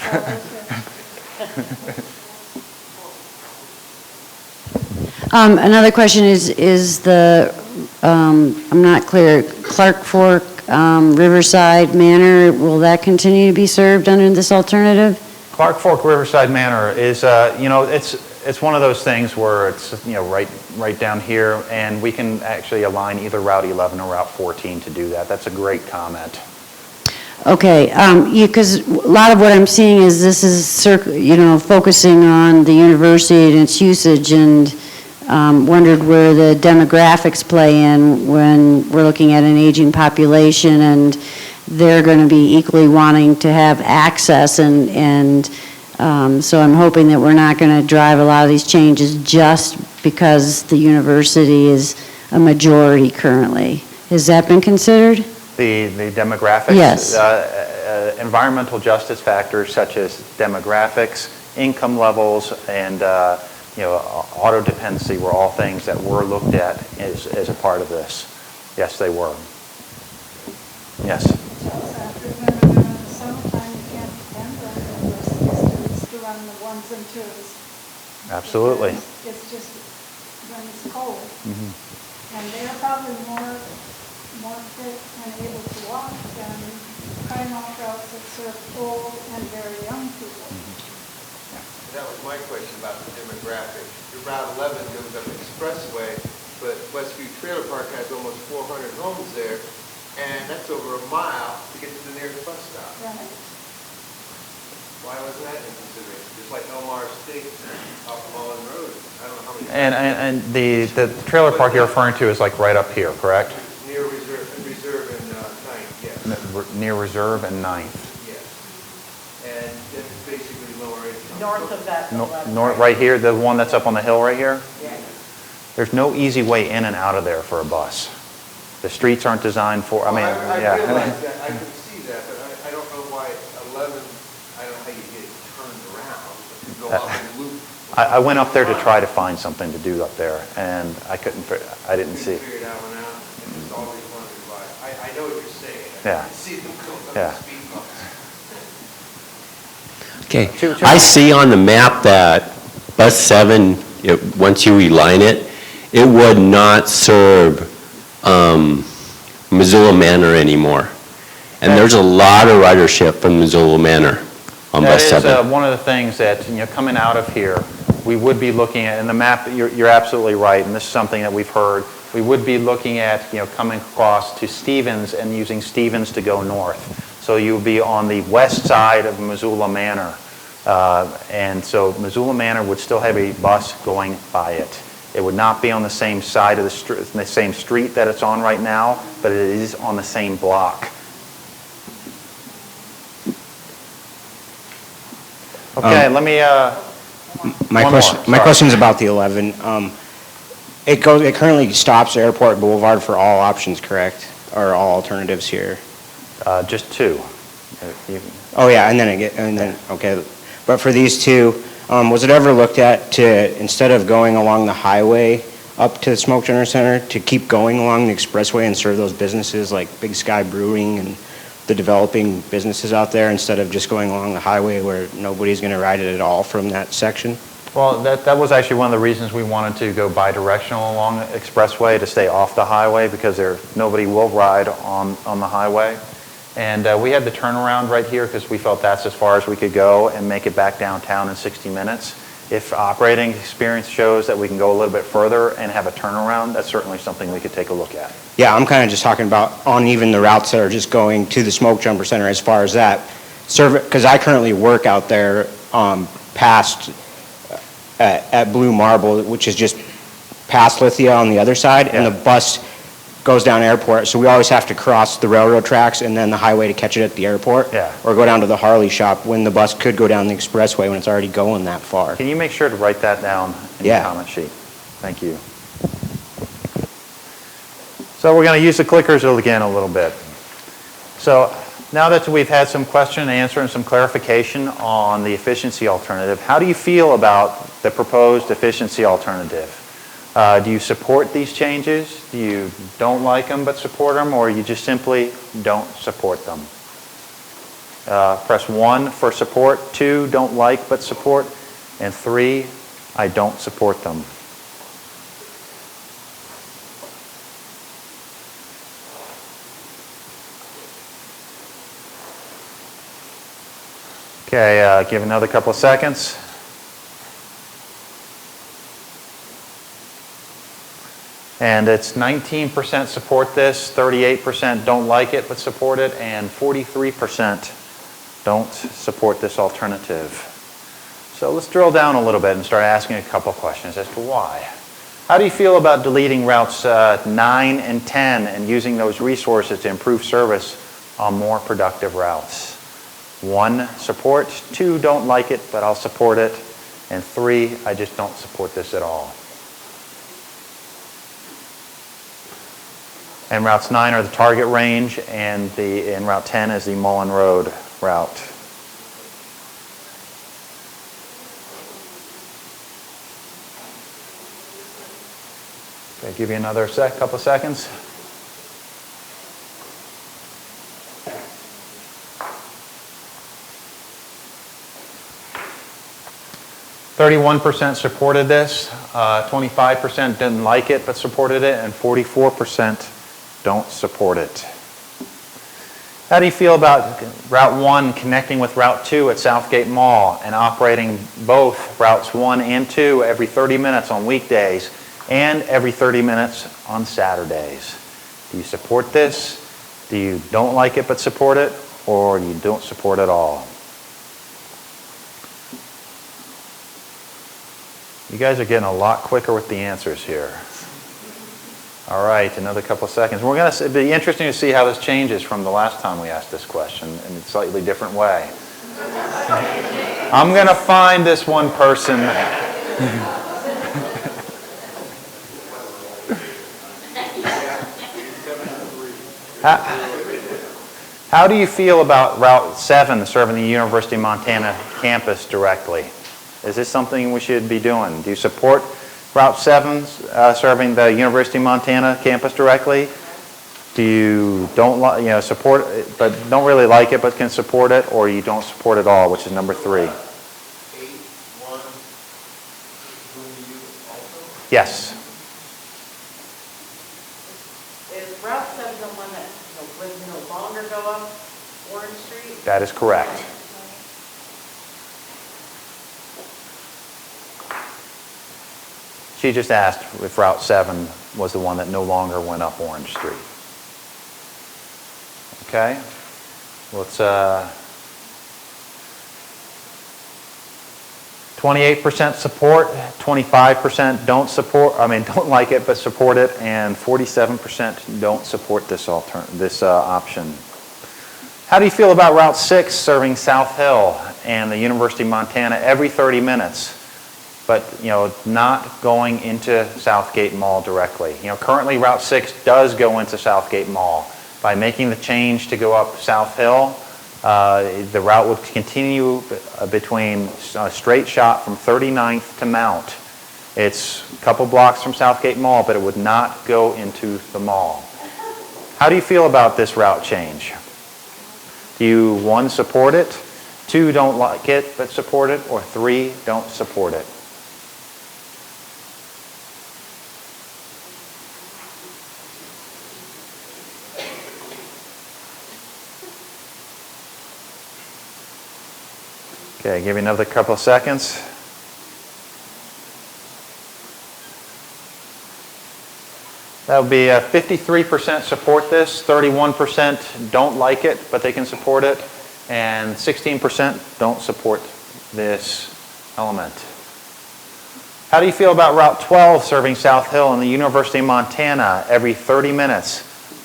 Another question is the, I'm not clear, Clark Fork, Riverside Manor, will that continue to be served under this alternative? Clark Fork Riverside Manor is, it's one of those things where it's, right down here, and we can actually align either Route 11 or Route 14 to do that. That's a great comment. Okay, because a lot of what I'm seeing is this is, focusing on the university and its usage, and wondered where the demographics play in when we're looking at an aging population, and they're going to be equally wanting to have access, and so I'm hoping that we're not going to drive a lot of these changes just because the university is a majority currently. Has that been considered? The demographics? Yes. Environmental justice factors such as demographics, income levels, and auto dependency were all things that were looked at as a part of this. Yes, they were. Yes. After winter, in the summertime, you can't depend on the university students to run the ones and twos. Absolutely. It's just when it's cold. Mm-hmm. And they're probably more fit and able to walk than Kynal routes that serve old and very young people. That was my question about the demographic. Your Route 11 goes up Expressway, but Westview Trailer Park has almost 400 homes there, and that's over a mile to get to the nearest bus stop. Right. Why wasn't that in consideration? Just like Elmar State off Mullen Road. I don't know how many. And the trailer park you're referring to is like right up here, correct? Near Reserve and 9th, yes. Near Reserve and 9th. Yes. And it's basically lower income. North of that. North, right here, the one that's up on the hill right here? Yeah. There's no easy way in and out of there for a bus. The streets aren't designed for, I yeah. realize that, I can see that, but I don't know why 11, I don't know how you get it turned around, but you go up and loop. I went up there to try to find something to do up there, and I didn't see. Figure that one out, and just always wondered why. I know what you're saying. Yeah. I can see them going up Yeah. the speed bumps. Okay, I see on the map that bus 7, once you reline it, it would not serve Missoula Manor anymore. And there's a lot of ridership from Missoula Manor on bus 7. That is one of the things that, coming out of here, we would be looking at, in the map, you're absolutely right, and this is something that we've heard, we would be looking at, coming across to Stevens and using Stevens to go north. So you would be on the west side of Missoula Manor. And so Missoula Manor would still have a bus going by it. It would not be on the same side of the same street that it's on right now, but it is on the same block. Okay, let me, My question's about the 11. It currently stops Airport Boulevard for all options, correct? Or all alternatives here? Just 2. Oh yeah, and then okay. But for these 2, was it ever looked at to, instead of going along the highway up to the Smoke Generator Center, to keep going along the expressway and serve those businesses like Big Sky Brewing and the developing businesses out there, instead of just going along the highway where nobody's going to ride it at all from that section? Well, that was actually one of the reasons we wanted to go bi-directional along the expressway, to stay off the highway, because nobody will ride on the highway. And we had the turnaround right here because we felt that's as far as we could go and make it back downtown in 60 minutes. If operating experience shows that we can go a little bit further and have a turnaround, that's certainly something we could take a look at. Yeah, I'm kind of just talking about on even the routes that are just going to the Smoke Jumper Center, as far as that. Because I currently work out there past at Blue Marble, which is just past Lithia on the other side, and the bus goes down Airport, so we always have to cross the railroad tracks and then the highway to catch it at the airport, or go down to the Harley shop when the bus could go down the expressway when it's already going that far. Can you make sure to write that down in the comment sheet? Thank you. So we're going to use the clickers again a little bit. So now that we've had some question and answer and some clarification on the efficiency alternative, how do you feel about the proposed efficiency alternative? Do you support these changes? Do you don't like them but support them, or you just simply don't support them? Press 1 for support, 2, don't like but support, and 3, I don't support them. Okay, give another couple of seconds. And it's 19% support this, 38% don't like it but support it, and 43% don't support this alternative. So let's drill down a little bit and start asking a couple of questions as to why. How do you feel about deleting routes 9 and 10 and using those resources to improve service on more productive routes? 1, support. 2, don't like it, but I'll support it. And 3, I just don't support this at all. And routes 9 are the target range, and route 10 is the Mullen Road route. Okay, give you another couple seconds. "31% supported this, 25% didn't like it but supported it, and 44% don't support it." How do you feel about Route 1 connecting with Route 2 at Southgate Mall and operating both routes 1 and 2 every 30 minutes on weekdays and every 30 minutes on Saturdays? Do you support this? Do you don't like it but support it? Or you don't support it at all? You guys are getting a lot quicker with the answers here. All right, another couple of seconds. It'll be interesting to see how this changes from the last time we asked this question in a slightly different way. I'm going to find this one person. How do you feel about Route 7 serving the University of Montana campus directly? Is this something we should be doing? Do you support Route 7 serving the University of Montana campus directly? Do you support it, but don't really like it but can support it, or you don't support it at all, which is number 3? Yes. Is Route 7 the one that would no longer go up Orange Street? That is correct. She just asked if Route 7 was the one that no longer went up Orange Street. Okay? Let's 28% support, 25% don't like it but support it, and 47% don't support this option. How do you feel about Route 6 serving South Hill and the University of Montana every 30 minutes? But not going into Southgate Mall directly. Currently Route 6 does go into Southgate Mall. By making the change to go up South Hill, the route would continue between a straight shot from 39th to Mount. It's a couple blocks from Southgate Mall, but it would not go into the mall. How do you feel about this route change? Do you, 1, support it, 2, don't like it but support it, or 3, don't support it? Okay, give you another couple of seconds. That would be 53% support this, 31% don't like it, but they can support it, and 16% don't support this element. How do you feel about Route 12 serving South Hill and the University of Montana every 30 minutes,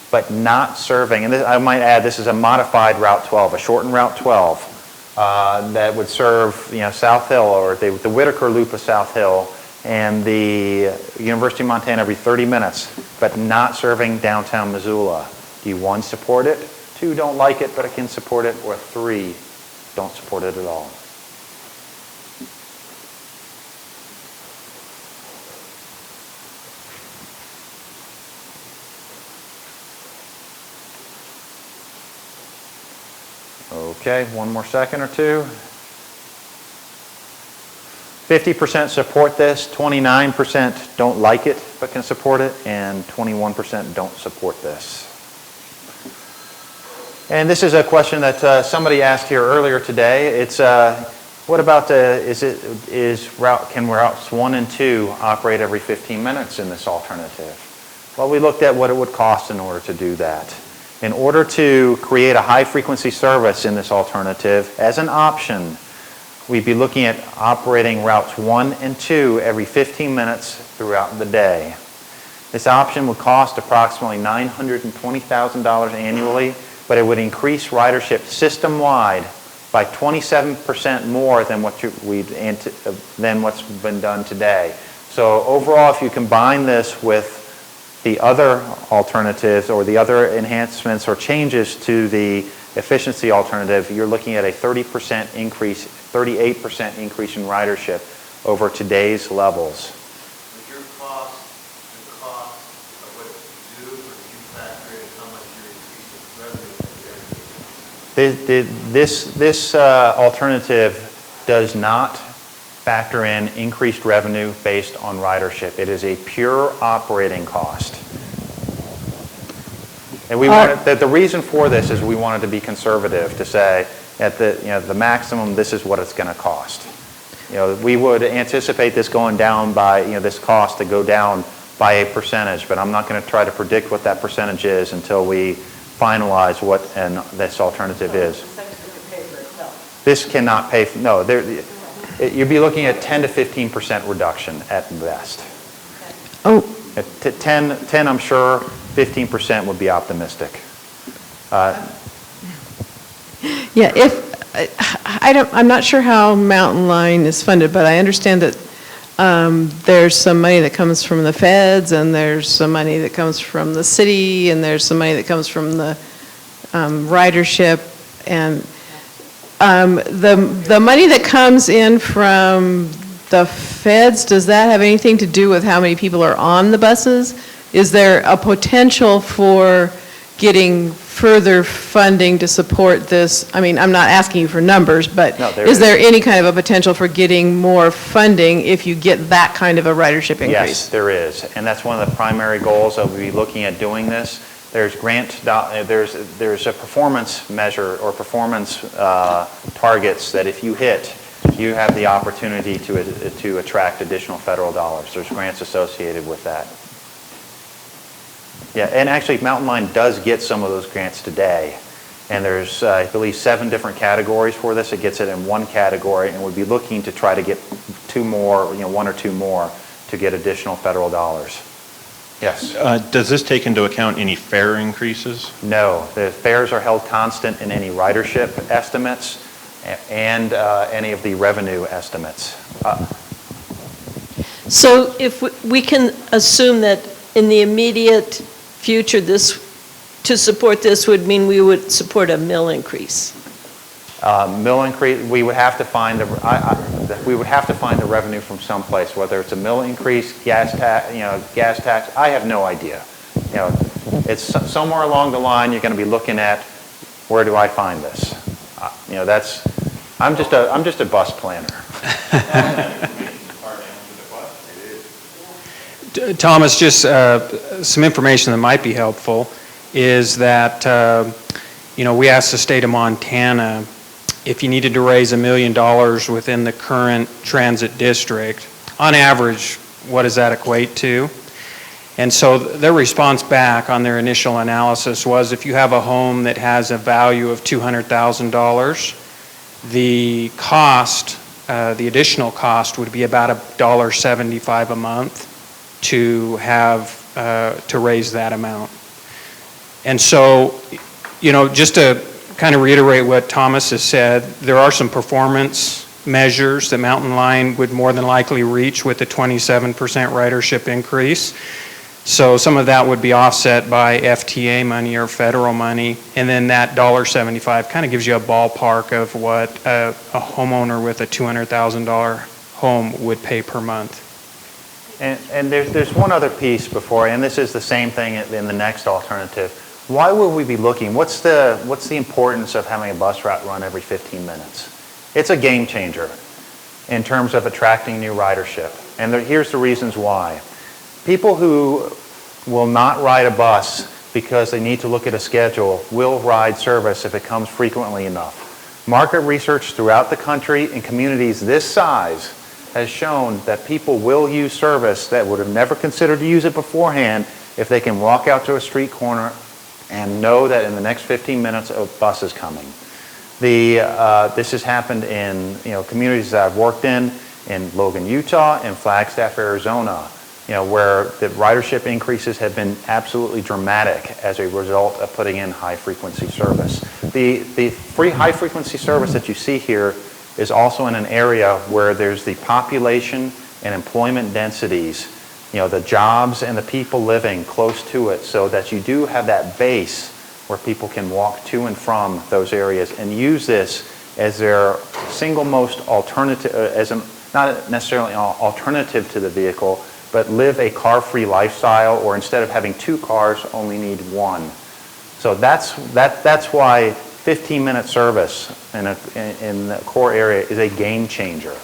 but not serving, and I might add this is a modified Route 12, a shortened Route 12. That would serve South Hill or the Whitaker Loop of South Hill and the University of Montana every 30 minutes, but not serving downtown Missoula. Do you, 1, support it, 2, don't like it but it can support it, or 3, don't support it at all? Okay, one more second or two. 50% support this, 29% don't like it but can support it, and 21% don't support this. And this is a question that somebody asked here earlier today. It's what about can routes 1 and 2 operate every 15 minutes in this alternative? Well, we looked at what it would cost in order to do that. In order to create a high-frequency service in this alternative, as an option, we'd be looking at operating routes 1 and 2 every 15 minutes throughout the day. This option would cost approximately $920,000 annually, but it would increase ridership system-wide by 27% more than what's been done today. So overall, if you combine this with the other alternatives or the other enhancements or changes to the efficiency alternative, you're looking at a 38% increase in ridership over today's levels. Would your cost, the cost of what you do, or do you factor in how much you're increasing revenue? This alternative does not factor in increased revenue based on ridership. It is a pure operating cost. And we wanted, the reason for this is we wanted to be conservative, to say at the maximum, this is what it's going to cost. We would anticipate this going down by, this cost to go down by a percentage, but I'm not going to try to predict what that percentage is until we finalize what this alternative is. This cannot pay, no, you'd be looking at 10 to 15% reduction at best. Oh. At 10, I'm sure, 15% would be optimistic. Yeah, I'm not sure how Mountain Line is funded, but I understand that there's some money that comes from the feds, and there's some money that comes from the city, and there's some money that comes from the ridership, and the money that comes in from the feds, does that have anything to do with how many people are on the buses? Is there a potential for getting further funding to support this? I mean, I'm not asking you for numbers, but is there any kind of a potential for getting more funding if you get that kind of a ridership increase? Yes, there is, and that's one of the primary goals that we'll be looking at doing this. There's there's a performance measure or performance targets that if you hit, you have the opportunity to attract additional federal dollars. There's grants associated with that. Yeah, and actually Mountain Line does get some of those grants today. And there's, I believe, 7 different categories for this. It gets it in one category, and we'd be looking to try to get 2 more, 1 or 2 more to get additional federal dollars. Yes? Does this take into account any fare increases? No, the fares are held constant in any ridership estimates and any of the revenue estimates. So if we can assume that in the immediate future, to support this would mean we would support a mill increase. Mill increase, we would have to find the revenue from someplace, whether it's a mill increase, gas tax. I have no idea. It's somewhere along the line. You're going to be looking at, where do I find this? I'm just a bus planner. Thomas, just some information that might be helpful is that, we asked the state of Montana if you needed to raise $1 million within the current transit district. On average, what does that equate to? And so their response back on their initial analysis was if you have a home that has a value of $200,000, the cost, the additional cost would be about $1.75 a month to raise that amount. And so, just to kind of reiterate what Thomas has said, there are some performance measures that Mountain Line would more than likely reach with the 27% ridership increase. So some of that would be offset by FTA money or federal money, and then that $1.75 kind of gives you a ballpark of what a homeowner with a $200,000 home would pay per month. And there's one other piece before, and this is the same thing in the next alternative. Why would we be looking? What's the importance of having a bus route run every 15 minutes? It's a game changer in terms of attracting new ridership. And here's the reasons why. People who will not ride a bus because they need to look at a schedule will ride service if it comes frequently enough. Market research throughout the country in communities this size has shown that people will use service that would have never considered to use it beforehand if they can walk out to a street corner and know that in the next 15 minutes a bus is coming. This has happened in communities that I've worked in Logan, Utah, and Flagstaff, Arizona, where the ridership increases have been absolutely dramatic as a result of putting in high-frequency service. The free high-frequency service that you see here is also in an area where there's the population and employment densities, the jobs and the people living close to it, so that you do have that base where people can walk to and from those areas and use this as their single most alternative, not necessarily an alternative to the vehicle, but live a car-free lifestyle, or instead of having 2 cars, only need 1. So that's why 15-minute service in the core area is a game changer.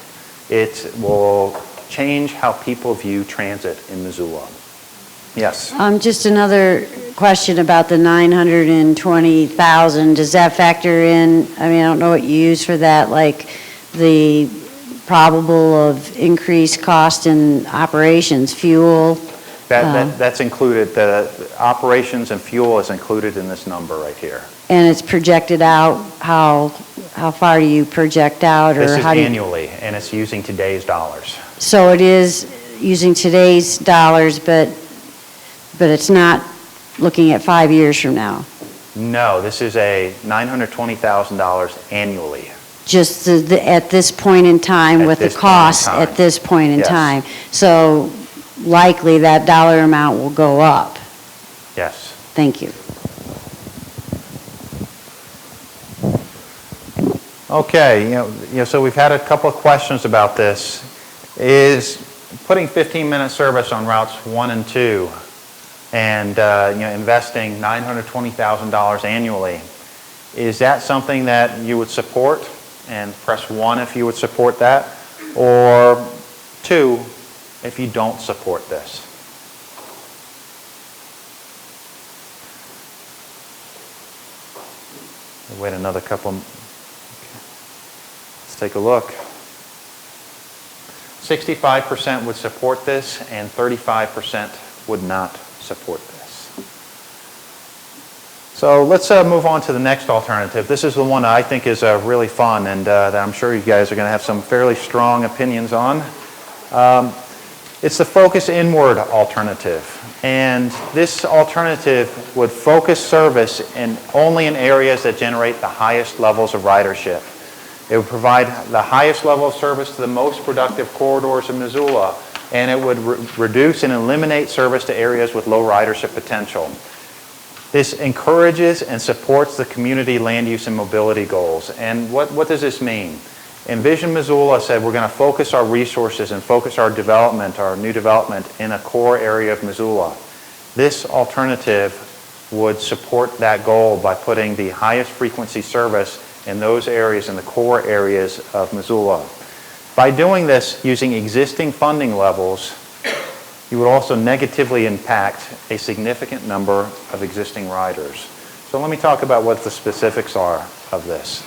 It will change how people view transit in Missoula. Yes? Just another question about the 920,000. Does that factor in, I don't know what you use for that, like the probable of increased cost in operations, fuel? That's included. The operations and fuel is included in this number right here. And it's projected out, how far do you project out? This is annually, and it's using today's dollars. So it is using today's dollars, but it's not looking at 5 years from now? No, this is a $920,000 annually. Just at this point in time with the cost at this point in time. So likely that dollar amount will go up. Yes. Thank you. Okay, so we've had a couple of questions about this. Is putting 15-minute service on routes 1 and 2 and investing $920,000 annually, is that something that you would support? And press 1 if you would support that, or 2 if you don't support this. We'll wait another couple. Let's take a look. 65% would support this, and 35% would not support this. So let's move on to the next alternative. This is the one I think is really fun, and that I'm sure you guys are going to have some fairly strong opinions on. It's the focus inward alternative. And this alternative would focus service only in areas that generate the highest levels of ridership. It would provide the highest level of service to the most productive corridors of Missoula, and it would reduce and eliminate service to areas with low ridership potential. This encourages and supports the community land use and mobility goals. And what does this mean? Envision Missoula said we're going to focus our resources and focus our development, our new development, in a core area of Missoula. This alternative would support that goal by putting the highest frequency service in those areas, in the core areas of Missoula. By doing this using existing funding levels, you would also negatively impact a significant number of existing riders. So let me talk about what the specifics are of this.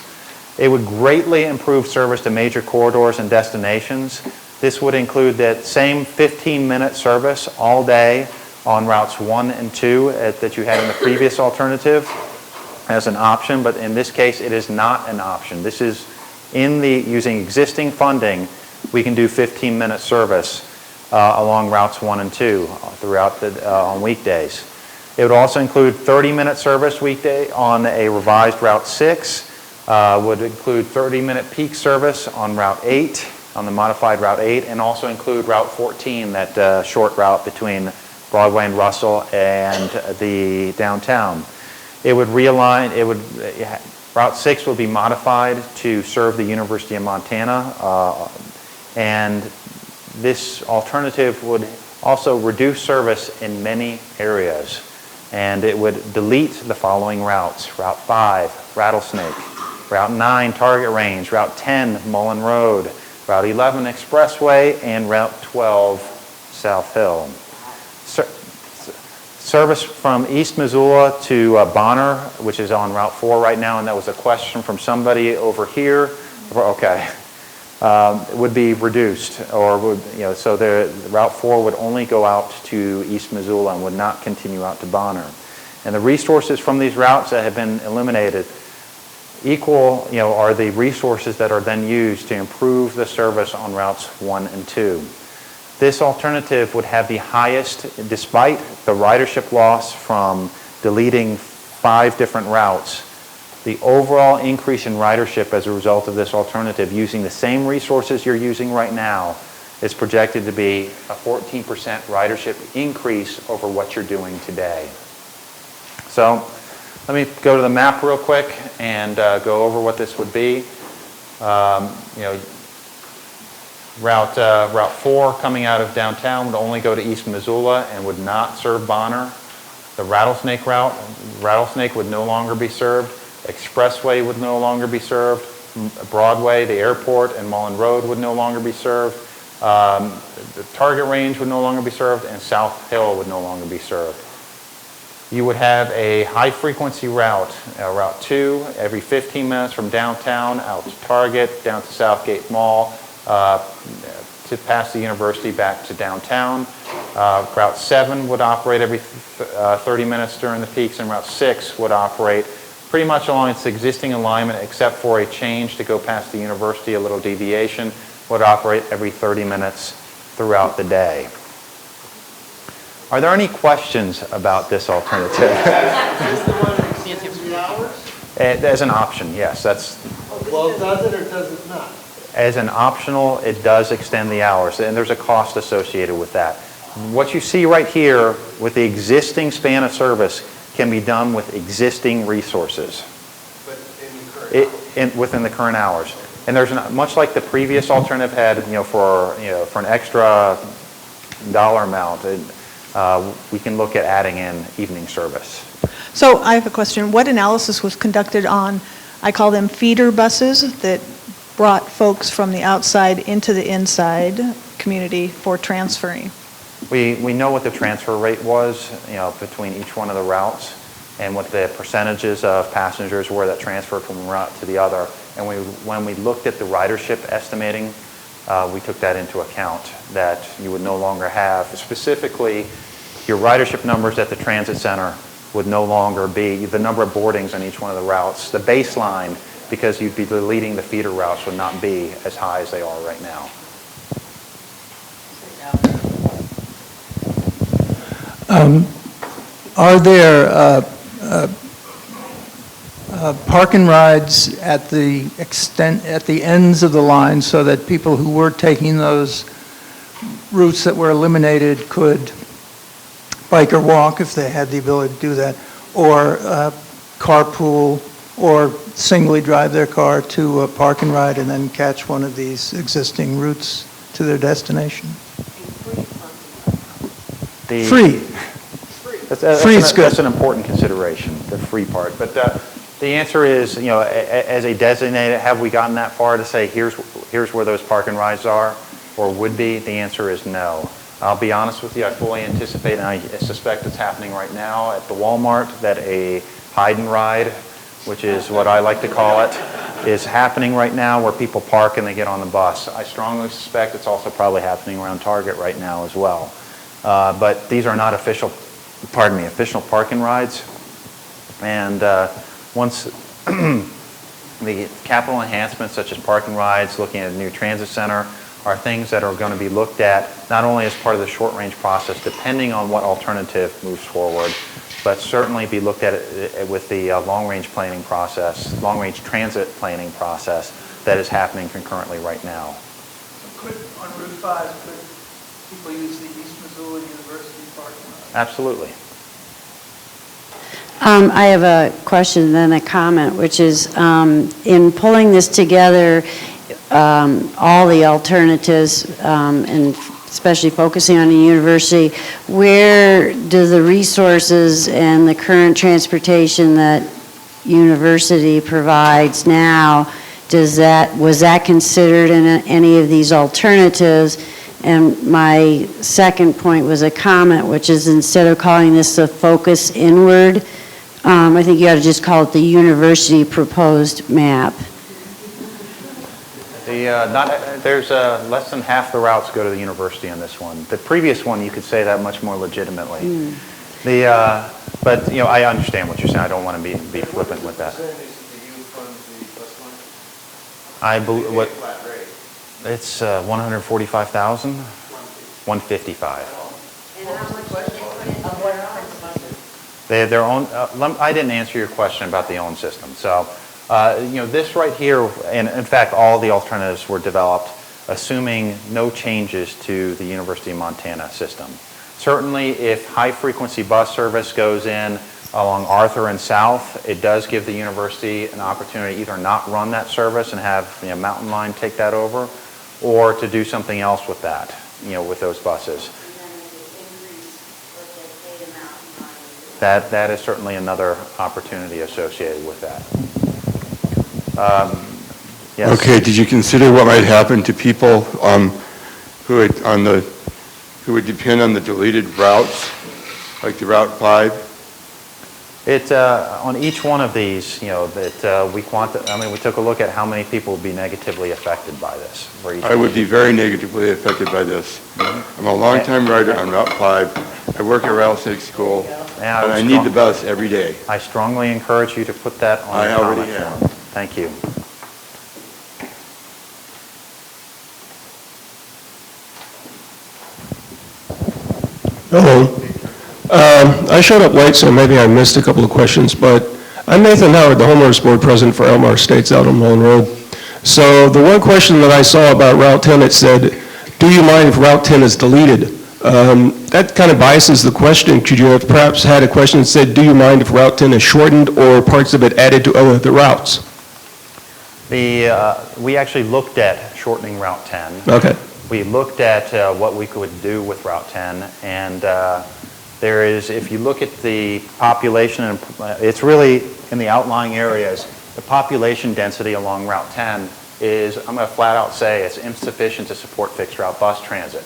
It would greatly improve service to major corridors and destinations. This would include that same 15-minute service all day on routes 1 and 2 that you had in the previous alternative as an option, but in this case it is not an option. This is using existing funding, we can do 15-minute service along routes 1 and 2 throughout on weekdays. It would also include 30-minute service weekday on a revised Route 6, would include 30-minute peak service on Route 8, on the modified Route 8, and also include Route 14, that short route between Broadway and Russell and the downtown. It would realign, Route 6 would be modified to serve the University of Montana, and this alternative would also reduce service in many areas, and it would delete the following routes: Route 5, Rattlesnake, Route 9, Target Range, Route 10, Mullen Road, Route 11, Expressway, and Route 12, South Hill. Service from East Missoula to Bonner, which is on Route 4 right now, and that was a question from somebody over here. Okay. Would be reduced, or would, so the Route 4 would only go out to East Missoula and would not continue out to Bonner. And the resources from these routes that have been eliminated Equal, are the resources that are then used to improve the service on routes 1 and 2. This alternative would have the highest, despite the ridership loss from deleting 5 different routes, the overall increase in ridership as a result of this alternative using the same resources you're using right now is projected to be a 14% ridership increase over what you're doing today. So let me go to the map real quick and go over what this would be. Route 4 coming out of downtown would only go to East Missoula and would not serve Bonner. The Rattlesnake route, Rattlesnake would no longer be served. Expressway would no longer be served. Broadway, the airport, and Mullen Road would no longer be served. The Target Range would no longer be served, and South Hill would no longer be served. You would have a high-frequency route, Route 2, every 15 minutes from downtown out to Target, down to Southgate Mall, to past the university back to downtown. Route 7 would operate every 30 minutes during the peaks, and Route 6 would operate pretty much along its existing alignment, except for a change to go past the university, a little deviation, would operate every 30 minutes throughout the day. Are there any questions about this alternative? Is this the one that extends the hours? As an option, yes. Well, does it or does it not? As an optional, it does extend the hours, and there's a cost associated with that. What you see right here with the existing span of service can be done with existing resources. But in the current Within the current hours. And there's much like the previous alternative had, for an extra dollar amount, we can look at adding in evening service. So I have a question. What analysis was conducted on, I call them feeder buses, that brought folks from the outside into the inside community for transferring? We know what the transfer rate was, between each one of the routes, and what the percentages of passengers were that transferred from one route to the other. And when we looked at the ridership estimating, we took that into account, that you would no longer have, specifically, your ridership numbers at the transit center would no longer be the number of boardings on each one of the routes. The baseline, because you'd be deleting the feeder routes, would not be as high as they are right now. Are there park and rides at the ends of the line so that people who were taking those routes that were eliminated could bike or walk if they had the ability to do that, or carpool, or singly drive their car to a park and ride and then catch one of these existing routes to their destination? Free. That's an important consideration, the free part. But the answer is, as a designated, have we gotten that far to say here's where those park and rides are, or would be? The answer is no. I'll be honest with you, I fully anticipate, and I suspect it's happening right now at the Walmart, that a hide and ride, which is what I like to call it, is happening right now where people park and they get on the bus. I strongly suspect it's also probably happening around Target right now as well. But these are not official park and rides. And once the capital enhancements such as parking rides, looking at a new transit center, are things that are going to be looked at not only as part of the short-range process, depending on what alternative moves forward, but certainly be looked at it with the long-range planning process, long-range transit planning process that is happening concurrently right now. On Route 5, could people use the East Missoula University parking lot? Absolutely. I have a question and then a comment, which is in pulling this together, all the alternatives, and especially focusing on the university, where do the resources and the current transportation that university provides now, was that considered in any of these alternatives? And my second point was a comment, which is instead of calling this a focus inward, I think you ought to just call it the university proposed map. There's less than half the routes go to the university on this one. The previous one, you could say that much more legitimately. But I understand what you're saying. I don't want to be flippant with that. What percentage do you fund I believe, what, it's 145,000? 155. And how much did they put into their own? They have their own, I didn't answer your question about the own system. So, this right here, and in fact, all the alternatives were developed assuming no changes to the University of Montana system. Certainly, if high-frequency bus service goes in along Arthur and South, it does give the university an opportunity to either not run that service and have Mountain Line take that over, or to do something else with that, with those buses. That is certainly another opportunity associated with that. Yes. Okay, did you consider what might happen to people who would depend on the deleted routes, like the Route 5? On each one of these, we took a look at how many people would be negatively affected by this. I would be very negatively affected by this. I'm a longtime rider on Route 5. I work at Rattlesnake School, and I need the bus every day. I strongly encourage you to put that on the comment form. Thank you. Hello. I showed up late, so maybe I missed a couple of questions, but I'm Nathan Howard, the homeowners board president for Elmar Estates out on Mullen Road. So the one question that I saw about Route 10, it said, do you mind if Route 10 is deleted? That kind of biases the question. Could you have perhaps had a question that said, do you mind if Route 10 is shortened or parts of it added to other routes? We actually looked at shortening Route 10. Okay. We looked at what we could do with Route 10, and there is, if you look at the population, it's really in the outlying areas, the population density along Route 10 is, I'm going to flat out say, it's insufficient to support fixed route bus transit.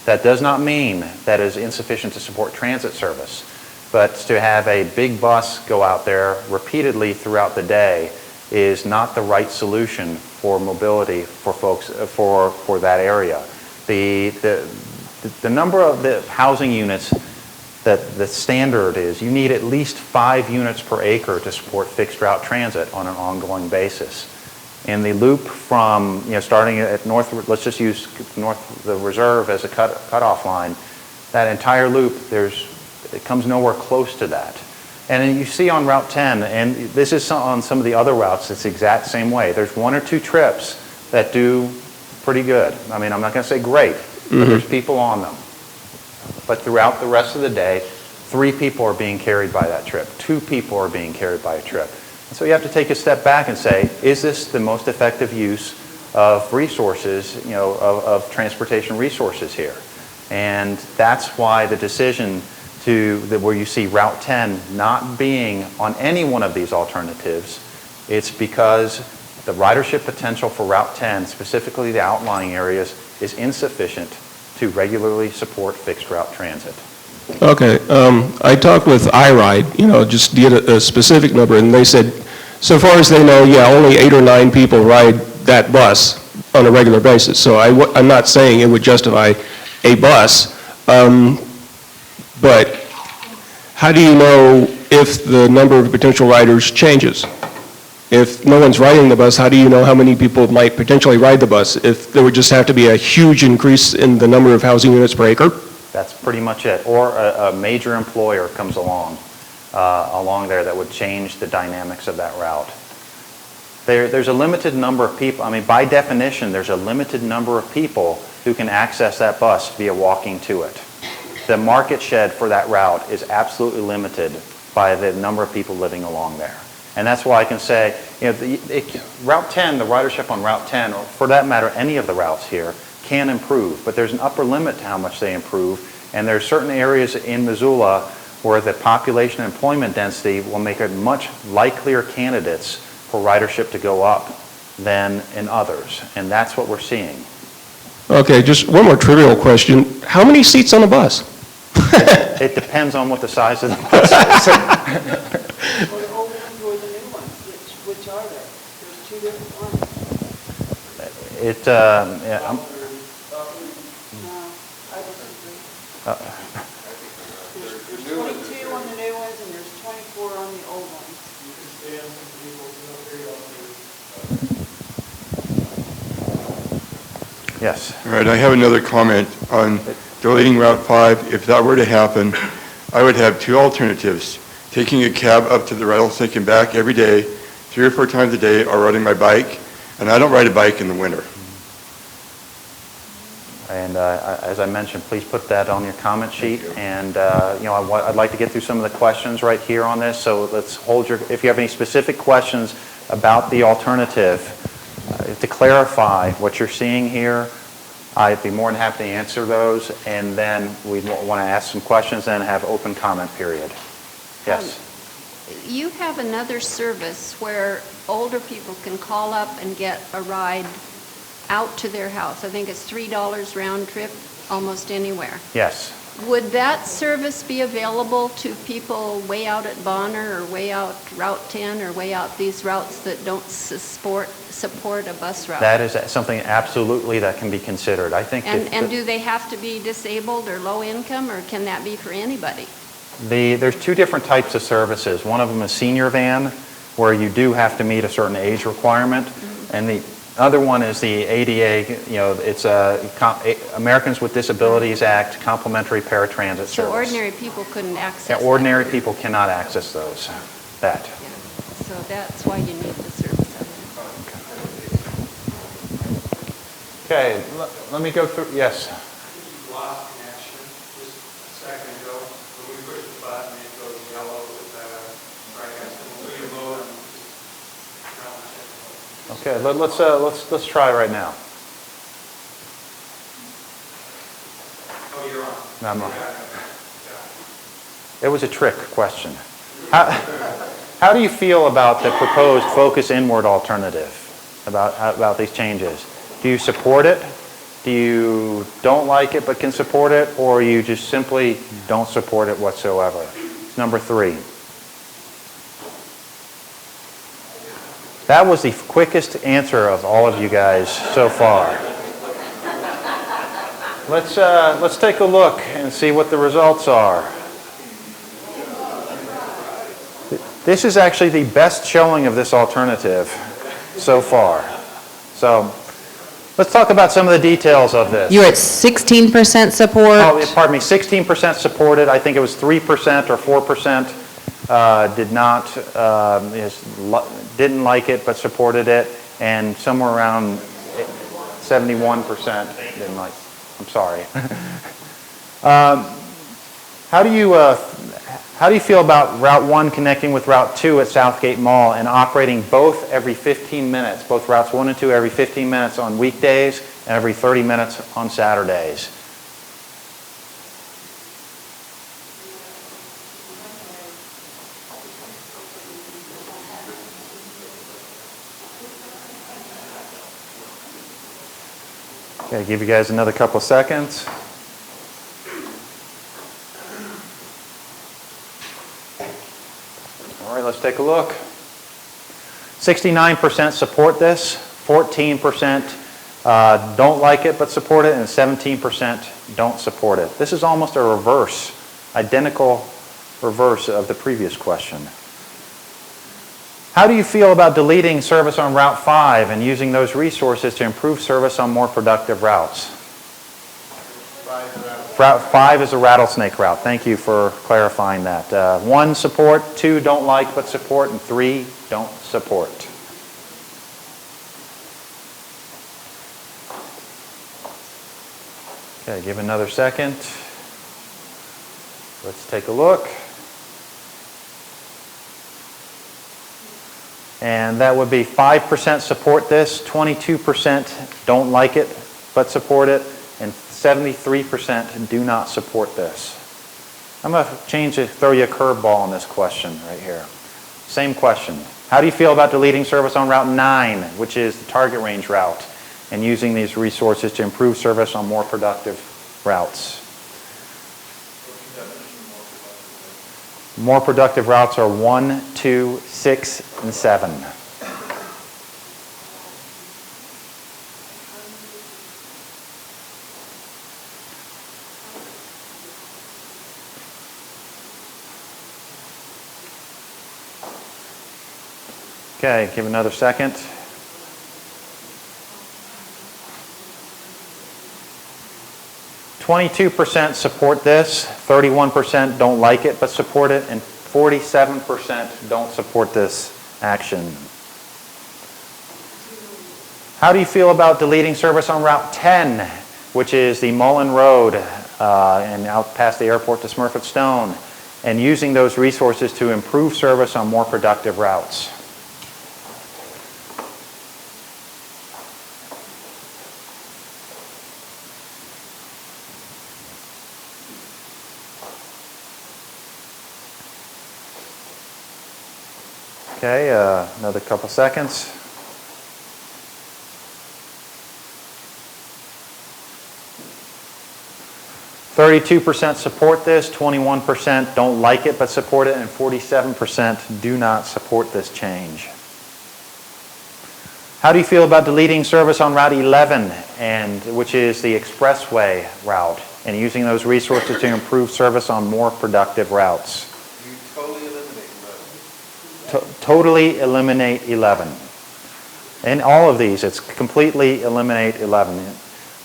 That does not mean that is insufficient to support transit service, but to have a big bus go out there repeatedly throughout the day is not the right solution for mobility for folks for that area. The number of the housing units that the standard is, you need at least 5 units per acre to support fixed route transit on an ongoing basis. And the loop from, starting at North, let's just use the Reserve as a cutoff line, that entire loop, it comes nowhere close to that. And then you see on Route 10, and this is on some of the other routes, it's the exact same way. There's 1 or 2 trips that do pretty good. I mean, I'm not going to say great, but there's people on them. But throughout the rest of the day, 3 people are being carried by that trip. 2 people are being carried by a trip. And so you have to take a step back and say, is this the most effective use of resources, of transportation resources here? And that's why the decision where you see Route 10 not being on any one of these alternatives, it's because the ridership potential for Route 10, specifically the outlying areas, is insufficient to regularly support fixed route transit. Okay. I talked with iRide, just to get a specific number, and they said, so far as they know, only 8 or 9 people ride that bus on a regular basis. So I'm not saying it would justify a bus. But how do you know if the number of potential riders changes? If no one's riding the bus, how do you know how many people might potentially ride the bus? If there would just have to be a huge increase in the number of housing units per acre? That's pretty much it. Or a major employer comes along there that would change the dynamics of that route. There's a limited number of people. I mean, by definition, there's a limited number of people who can access that bus via walking to it. The market shed for that route is absolutely limited by the number of people living along there. And that's why I can say, Route 10, the ridership on Route 10, or for that matter, any of the routes here, can improve. But there's an upper limit to how much they improve. And there are certain areas in Missoula where the population and employment density will make it much likelier candidates for ridership to go up than in others. And that's what we're seeing. Okay, just one more trivial question. How many seats on a bus? It depends on what the size of the bus is. Or the old ones or the new ones, which are there? There's 2 different ones. I disagree. There's 22 on the new ones and there's 24 on the old ones. Yes. All right, I have another comment on deleting Route 5. If that were to happen, I would have two alternatives: taking a cab up to the Rattlesnake and back every day, 3 or 4 times a day, or riding my bike. And I don't ride a bike in the winter. And as I mentioned, please put that on your comment sheet. And I'd like to get through some of the questions right here on this. So let's hold your, if you have any specific questions about the alternative, to clarify what you're seeing here, I'd be more than happy to answer those. And then we want to ask some questions and have open comment period. Yes. You have another service where older people can call up and get a ride out to their house. I think it's $3 round trip, almost anywhere. Yes. Would that service be available to people way out at Bonner or way out Route 10 or way out these routes that don't support a bus route? That is something absolutely that can be considered. I think. And do they have to be disabled or low income, or can that be for anybody? There's 2 different types of services. One of them is senior van, where you do have to meet a certain age requirement, and the other one is the ADA. It's Americans with Disabilities Act Complimentary Paratransit Service. So ordinary people couldn't access Yeah, ordinary people cannot access those. That. Yeah. So that's why you need the service. Okay, let me go through. Yes. Lost connection just a second ago. When we push the button, it goes yellow with broadcast. Will you vote on? Okay, let's try right now. Oh, you're on. No, I'm on. It was a trick question. How do you feel about the proposed focus inward alternative, about these changes? Do you support it? Do you don't like it but can support it? Or you just simply don't support it whatsoever? Number 3. That was the quickest answer of all of you guys so far. Let's take a look and see what the results are. This is actually the best showing of this alternative so far. So let's talk about some of the details of this. You're at 16% support? Oh, pardon me, 16% supported. I think it was 3% or 4% didn't like it but supported it, and somewhere around 71% didn't like it. I'm sorry. How do you feel about Route 1 connecting with Route 2 at Southgate Mall and operating both every 15 minutes, both routes 1 and 2 every 15 minutes on weekdays and every 30 minutes on Saturdays? Okay, give you guys another couple of seconds. All right, let's take a look. 69% support this, 14% don't like it but support it, and 17% don't support it. This is almost a reverse, identical reverse of the previous question. How do you feel about deleting service on Route 5 and using those resources to improve service on more productive routes? Route 5 is a rattlesnake route. Thank you for clarifying that. 1, support. 2, don't like but support. And 3, don't support. Okay, give another second. Let's take a look. And that would be 5% support this, 22% don't like it but support it, and 73% do not support this. I'm going to throw you a curveball on this question right here. Same question. How do you feel about deleting service on Route 9, which is the target range route, and using these resources to improve service on more productive routes? More productive routes are 1, 2, 6, and 7. Okay, give another second. 22% support this, 31% don't like it but support it, and 47% don't support this action. How do you feel about deleting service on Route 10, which is the Mullen Road and out past the airport to Smurfett Stone, and using those resources to improve service on more productive routes? Okay, another couple seconds. "32% support this, 21% don't like it but support it, and 47% do not support this change." How do you feel about deleting service on Route 11, which is the expressway route, and using those resources to improve service on more productive routes? Totally eliminate 11. In all of these, it's completely eliminate 11.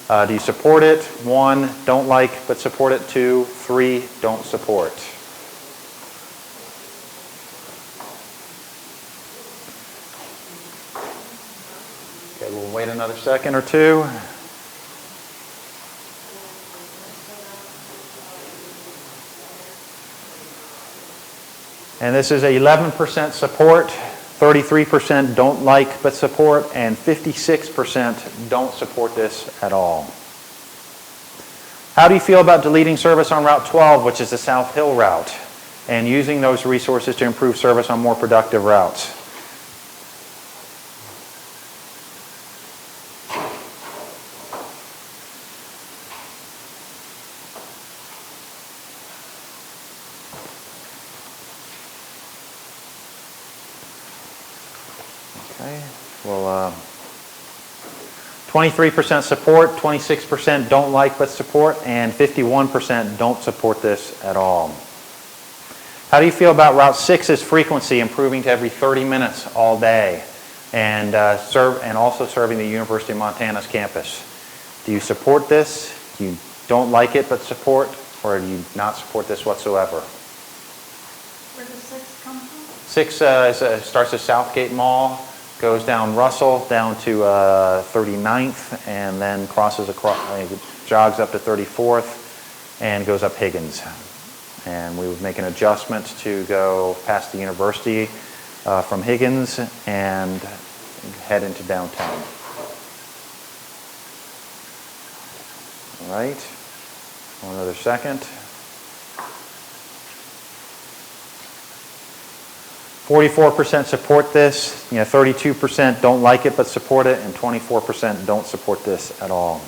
Do you support it? 1, don't like but support it. 2, 3, don't support. Okay, we'll wait another second or two. And this is 11% support, 33% don't like but support, and 56% don't support this at all. How do you feel about deleting service on Route 12, which is the South Hill route, and using those resources to improve service on more productive routes? Okay, well, 23% support, 26% don't like but support, and 51% don't support this at all. How do you feel about Route 6's frequency improving to every 30 minutes all day, and also serving the University of Montana's campus? Do you support this? Do you don't like it but support, or do you not support this whatsoever? Where does 6 come from? 6 starts at Southgate Mall, goes down Russell, down to 39th, and then crosses across, jogs up to 34th, and goes up Higgins. And we would make an adjustment to go past the university from Higgins and head into downtown. All right, one other second. 44% support this, 32% don't like it but support it, and 24% don't support this at all.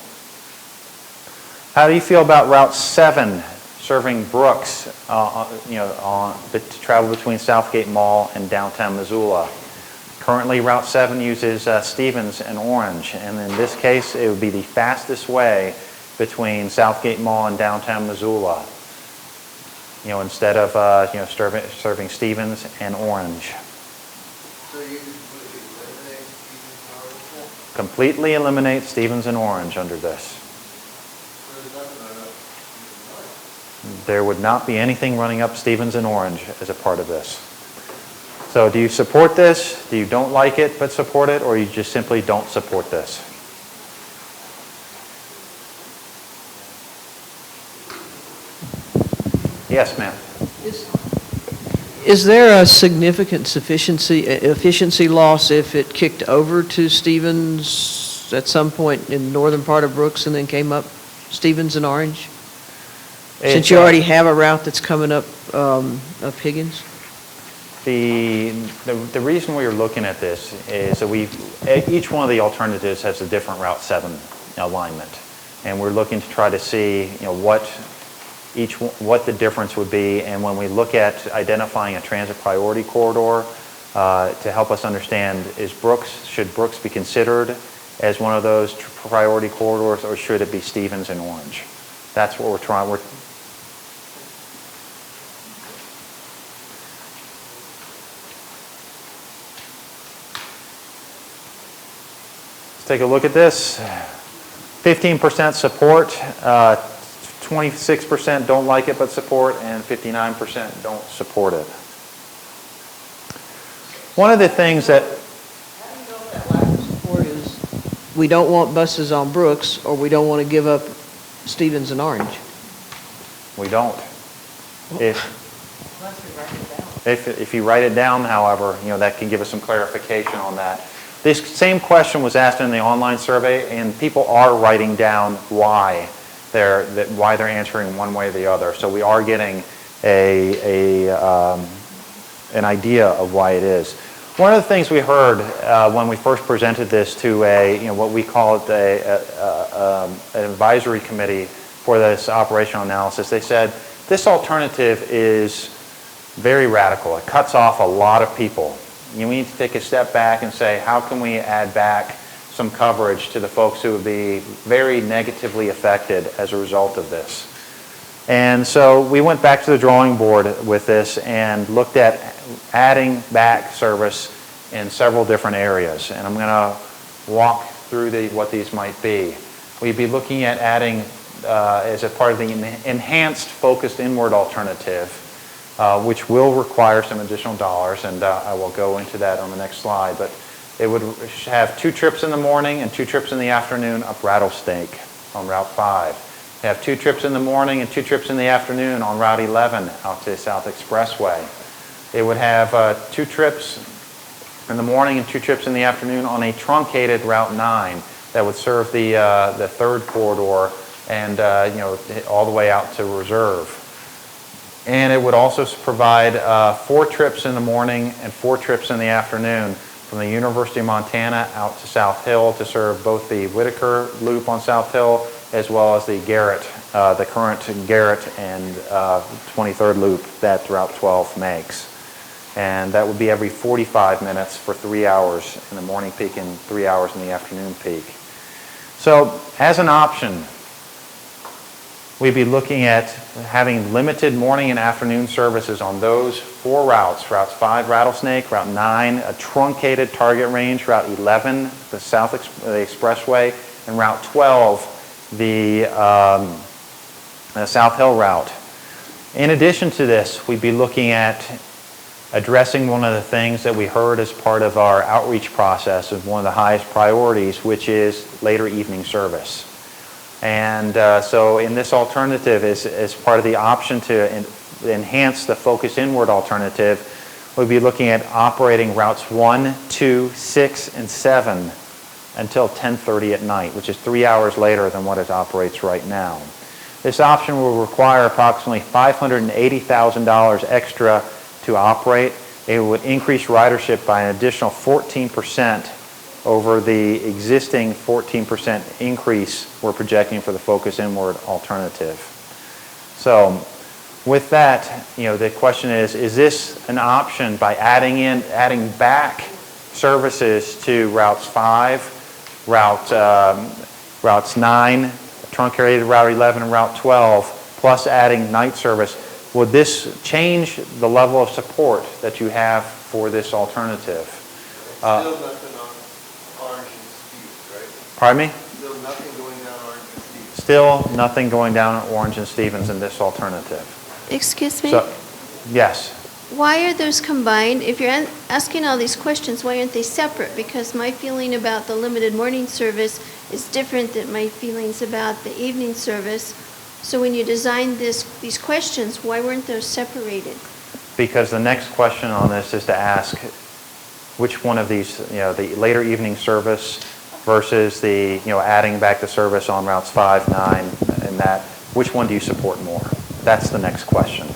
How do you feel about Route 7 serving Brooks, to travel between Southgate Mall and downtown Missoula? Currently, Route 7 uses Stevens and Orange, and in this case, it would be the fastest way between Southgate Mall and downtown Missoula. Instead of serving Stevens and Orange. So you Completely eliminate Stevens and Orange under this. There would not be anything running up Stevens and Orange as a part of this. So do you support this? Do you don't like it but support it, or you just simply don't support this? Yes, ma'am. Is there a significant efficiency loss if it kicked over to Stevens at some point in the northern part of Brooks and then came up Stevens and Orange? Since you already have a route that's coming up Higgins? The reason we are looking at this is that each one of the alternatives has a different Route 7 alignment. And we're looking to try to see what the difference would be, and when we look at identifying a transit priority corridor to help us understand, should Brooks be considered as one of those priority corridors, or should it be Stevens and Orange? That's what we're trying. Let's take a look at this. 15% support, 26% don't like it but support, and 59% don't support it. One of the things that Or is, we don't want buses on Brooks, or we don't want to give up Stevens and Orange. we don't. If you write it down, however, that can give us some clarification on that. This same question was asked in the online survey, and people are writing down why they're answering one way or the other. So we are getting an idea of why it is. One of the things we heard when we first presented this to what we call it an advisory committee for this operational analysis, they said this alternative is very radical. It cuts off a lot of people. We need to take a step back and say, how can we add back some coverage to the folks who would be very negatively affected as a result of this? And so we went back to the drawing board with this and looked at adding back service in several different areas. And I'm going to walk through what these might be. We'd be looking at adding, as a part of the enhanced focused inward alternative, which will require some additional dollars, and I will go into that on the next slide. But it would have 2 trips in the morning and 2 trips in the afternoon up Rattlesnake on Route 5. They have 2 trips in the morning and 2 trips in the afternoon on Route 11 out to the South Expressway. They would have 2 trips in the morning and 2 trips in the afternoon on a truncated Route 9 that would serve the 3rd corridor and all the way out to Reserve. And it would also provide 4 trips in the morning and 4 trips in the afternoon from the University of Montana out to South Hill to serve both the Whitaker Loop on South Hill as well as the Garrett, the current Garrett and 23rd Loop that Route 12 makes. And that would be every 45 minutes for 3 hours in the morning peak and 3 hours in the afternoon peak. So as an option, we'd be looking at having limited morning and afternoon services on those 4 routes. Routes 5, Rattlesnake, Route 9, a truncated target range, Route 11, the Expressway, and Route 12, the South Hill route. In addition to this, we'd be looking at addressing one of the things that we heard as part of our outreach process as one of the highest priorities, which is later evening service. And so in this alternative, as part of the option to enhance the focus inward alternative, we'll be looking at operating routes 1, 2, 6, and 7 until 10:30 at night, which is 3 hours later than what it operates right now. This option will require approximately $580,000 extra to operate. It would increase ridership by an additional 14% over the existing 14% increase we're projecting for the focus inward alternative. So with that, the question is this an option by adding back services to routes 5, routes 9, truncated Route 11 and Route 12, plus adding night service? Would this change the level of support that you have for this alternative? Still nothing on Orange and Stevens, right? Pardon me? Still nothing going down Orange and Stevens. Still nothing going down Orange and Stevens in this alternative. Excuse me? So, yes. Why are those combined? If you're asking all these questions, why aren't they separate? Because my feeling about the limited morning service is different than my feelings about the evening service. So when you designed these questions, why weren't those separated? Because the next question on this is to ask which one of these, the later evening service versus the, adding back the service on routes 5, 9, and that, which one do you support more? That's the next question.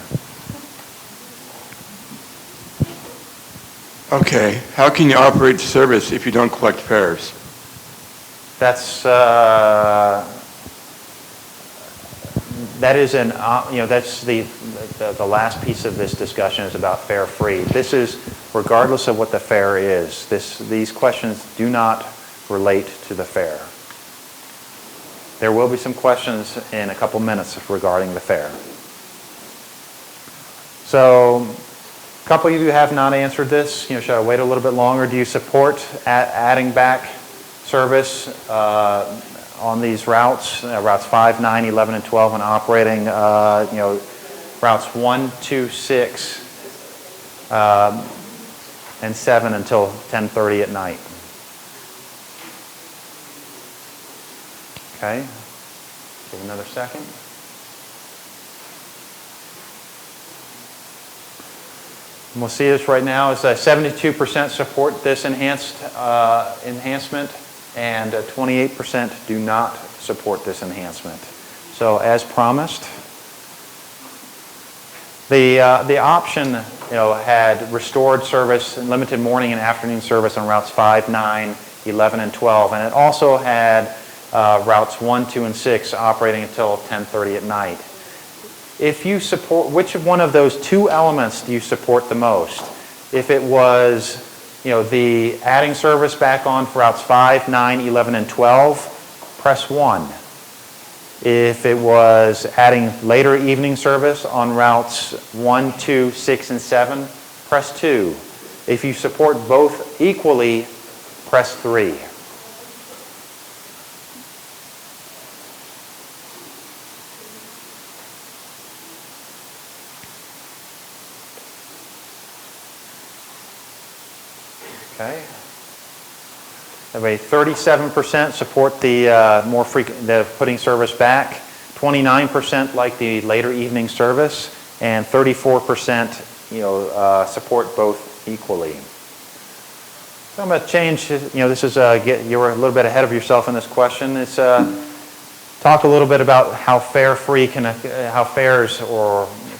Okay, how can you operate service if you don't collect fares? That's that is that's the last piece of this discussion is about fare free. This is regardless of what the fare is. These questions do not relate to the fare. There will be some questions in a couple minutes regarding the fare. So a couple of you have not answered this. Should I wait a little bit longer? Do you support adding back service on these routes, routes 5, 9, 11, and 12, and operating, routes 1, 2, 6, and 7 until 10:30 at night. Okay, give another second. And we'll see this right now is 72% support this enhancement, and 28% do not support this enhancement. So as promised, the option had restored service, limited morning and afternoon service on routes 5, 9, 11, and 12, and it also had routes 1, 2, and 6 operating until 10:30 at night. If you support, which one of those two elements do you support the most? If it was, the adding service back on for routes 5, 9, 11, and 12, press 1. If it was adding later evening service on routes 1, 2, 6, and 7, press 2. If you support both equally, press 3. Okay. Everybody, 37% support the more frequent, the putting service back. 29% like the later evening service, and 34% support both equally. So I'm going to change. This is you were a little bit ahead of yourself in this question. It's talk a little bit about how fares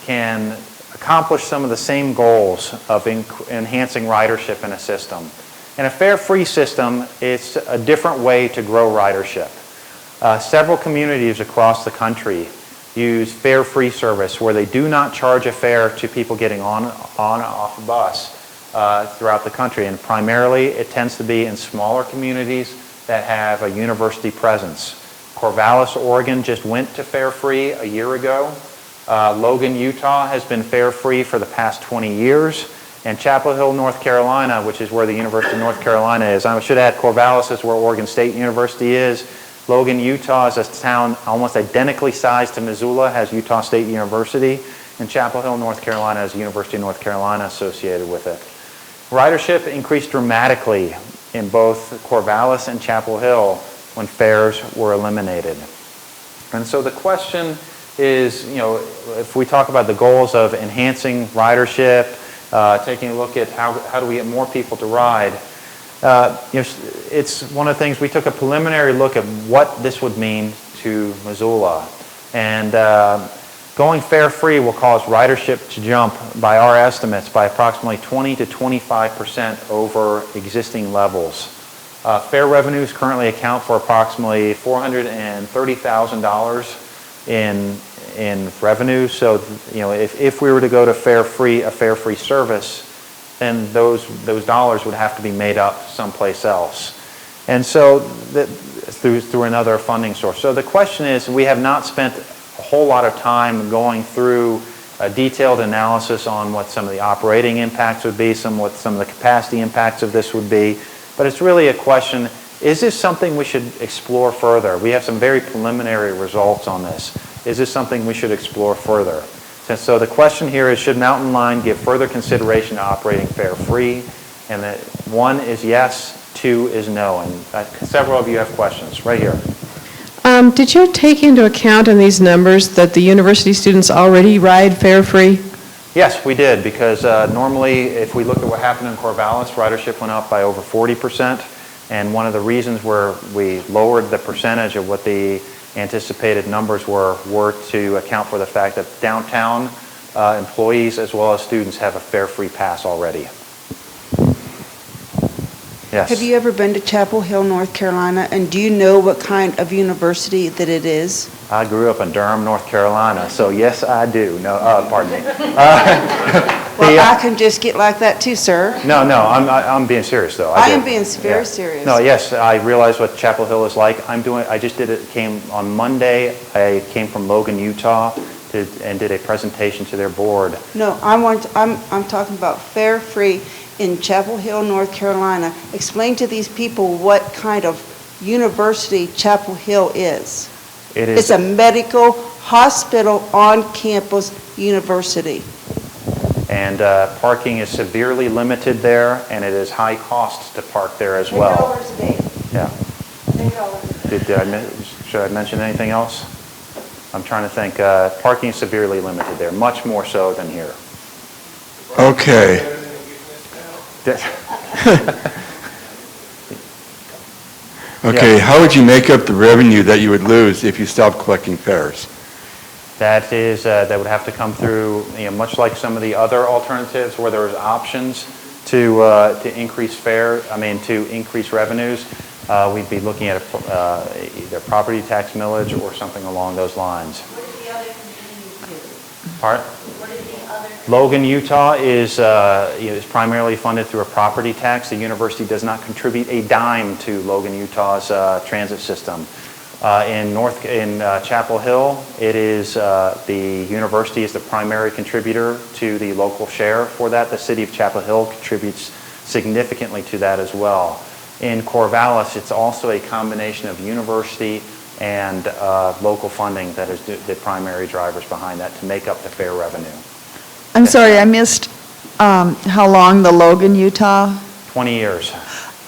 can accomplish some of the same goals of enhancing ridership in a system. In a fare-free system, it's a different way to grow ridership. Several communities across the country use fare-free service where they do not charge a fare to people getting on and off a bus throughout the country. And primarily, it tends to be in smaller communities that have a university presence. Corvallis, Oregon just went to fare-free a year ago. Logan, Utah has been fare-free for the past 20 years. And Chapel Hill, North Carolina, which is where the University of North Carolina is. I should add Corvallis is where Oregon State University is. Logan, Utah is a town almost identically sized to Missoula, has Utah State University. And Chapel Hill, North Carolina has University of North Carolina associated with it. Ridership increased dramatically in both Corvallis and Chapel Hill when fares were eliminated. And so the question is, if we talk about the goals of enhancing ridership, taking a look at how do we get more people to ride, it's one of the things, we took a preliminary look at what this would mean to Missoula. And going fare-free will cause ridership to jump, by our estimates, by approximately 20 to 25% over existing levels. Fare revenues currently account for approximately $430,000 in revenue. So, if we were to go to a fare-free service, then those dollars would have to be made up someplace else. And so through another funding source. So the question is, we have not spent a whole lot of time going through a detailed analysis on what some of the operating impacts would be, what some of the capacity impacts of this would be. But it's really a question, is this something we should explore further? We have some very preliminary results on this. Is this something we should explore further? So the question here is, should Mountain Line give further consideration to operating fare-free? And 1 is yes, 2 is no. And several of you have questions. Right here. Did you take into account in these numbers that the university students already ride fare-free? Yes, we did, because normally, if we look at what happened in Corvallis, ridership went up by over 40%. And one of the reasons where we lowered the percentage of what the anticipated numbers were to account for the fact that downtown employees as well as students have a fare-free pass already. Yes. Have you ever been to Chapel Hill, North Carolina, and do you know what kind of university that it is? I grew up in Durham, North Carolina, so yes, I do. No, pardon me. Well, I can just get like that too, sir. No, I'm being serious though. I am being very serious. No, yes, I realize what Chapel Hill is like. I just came on Monday. I came from Logan, Utah, and did a presentation to their board. No, I'm talking about fare-free in Chapel Hill, North Carolina. Explain to these people what kind of university Chapel Hill is? It It's is, a medical hospital on-campus university. and parking is severely limited there, and it is high cost to park there as well. $10 a day. Yeah. $10 a day. Should I mention anything else? I'm trying to think. Parking is severely limited there, much more so than here. Okay. Okay, how would you make up the revenue that you would lose if you stopped collecting fares? That is, that would have to come through, much like some of the other alternatives where there's options to increase to increase revenues. We'd be looking at either property tax millage or something along those lines. Pardon? Logan, Utah is primarily funded through a property tax. The university does not contribute a dime to Logan, Utah's transit system. In Chapel Hill, it is the university is the primary contributor to the local share for that. The city of Chapel Hill contributes significantly to that as well. In Corvallis, it's also a combination of university and local funding that is the primary drivers behind that to make up the fare revenue. I'm sorry, I missed how long the Logan, Utah, 20 years.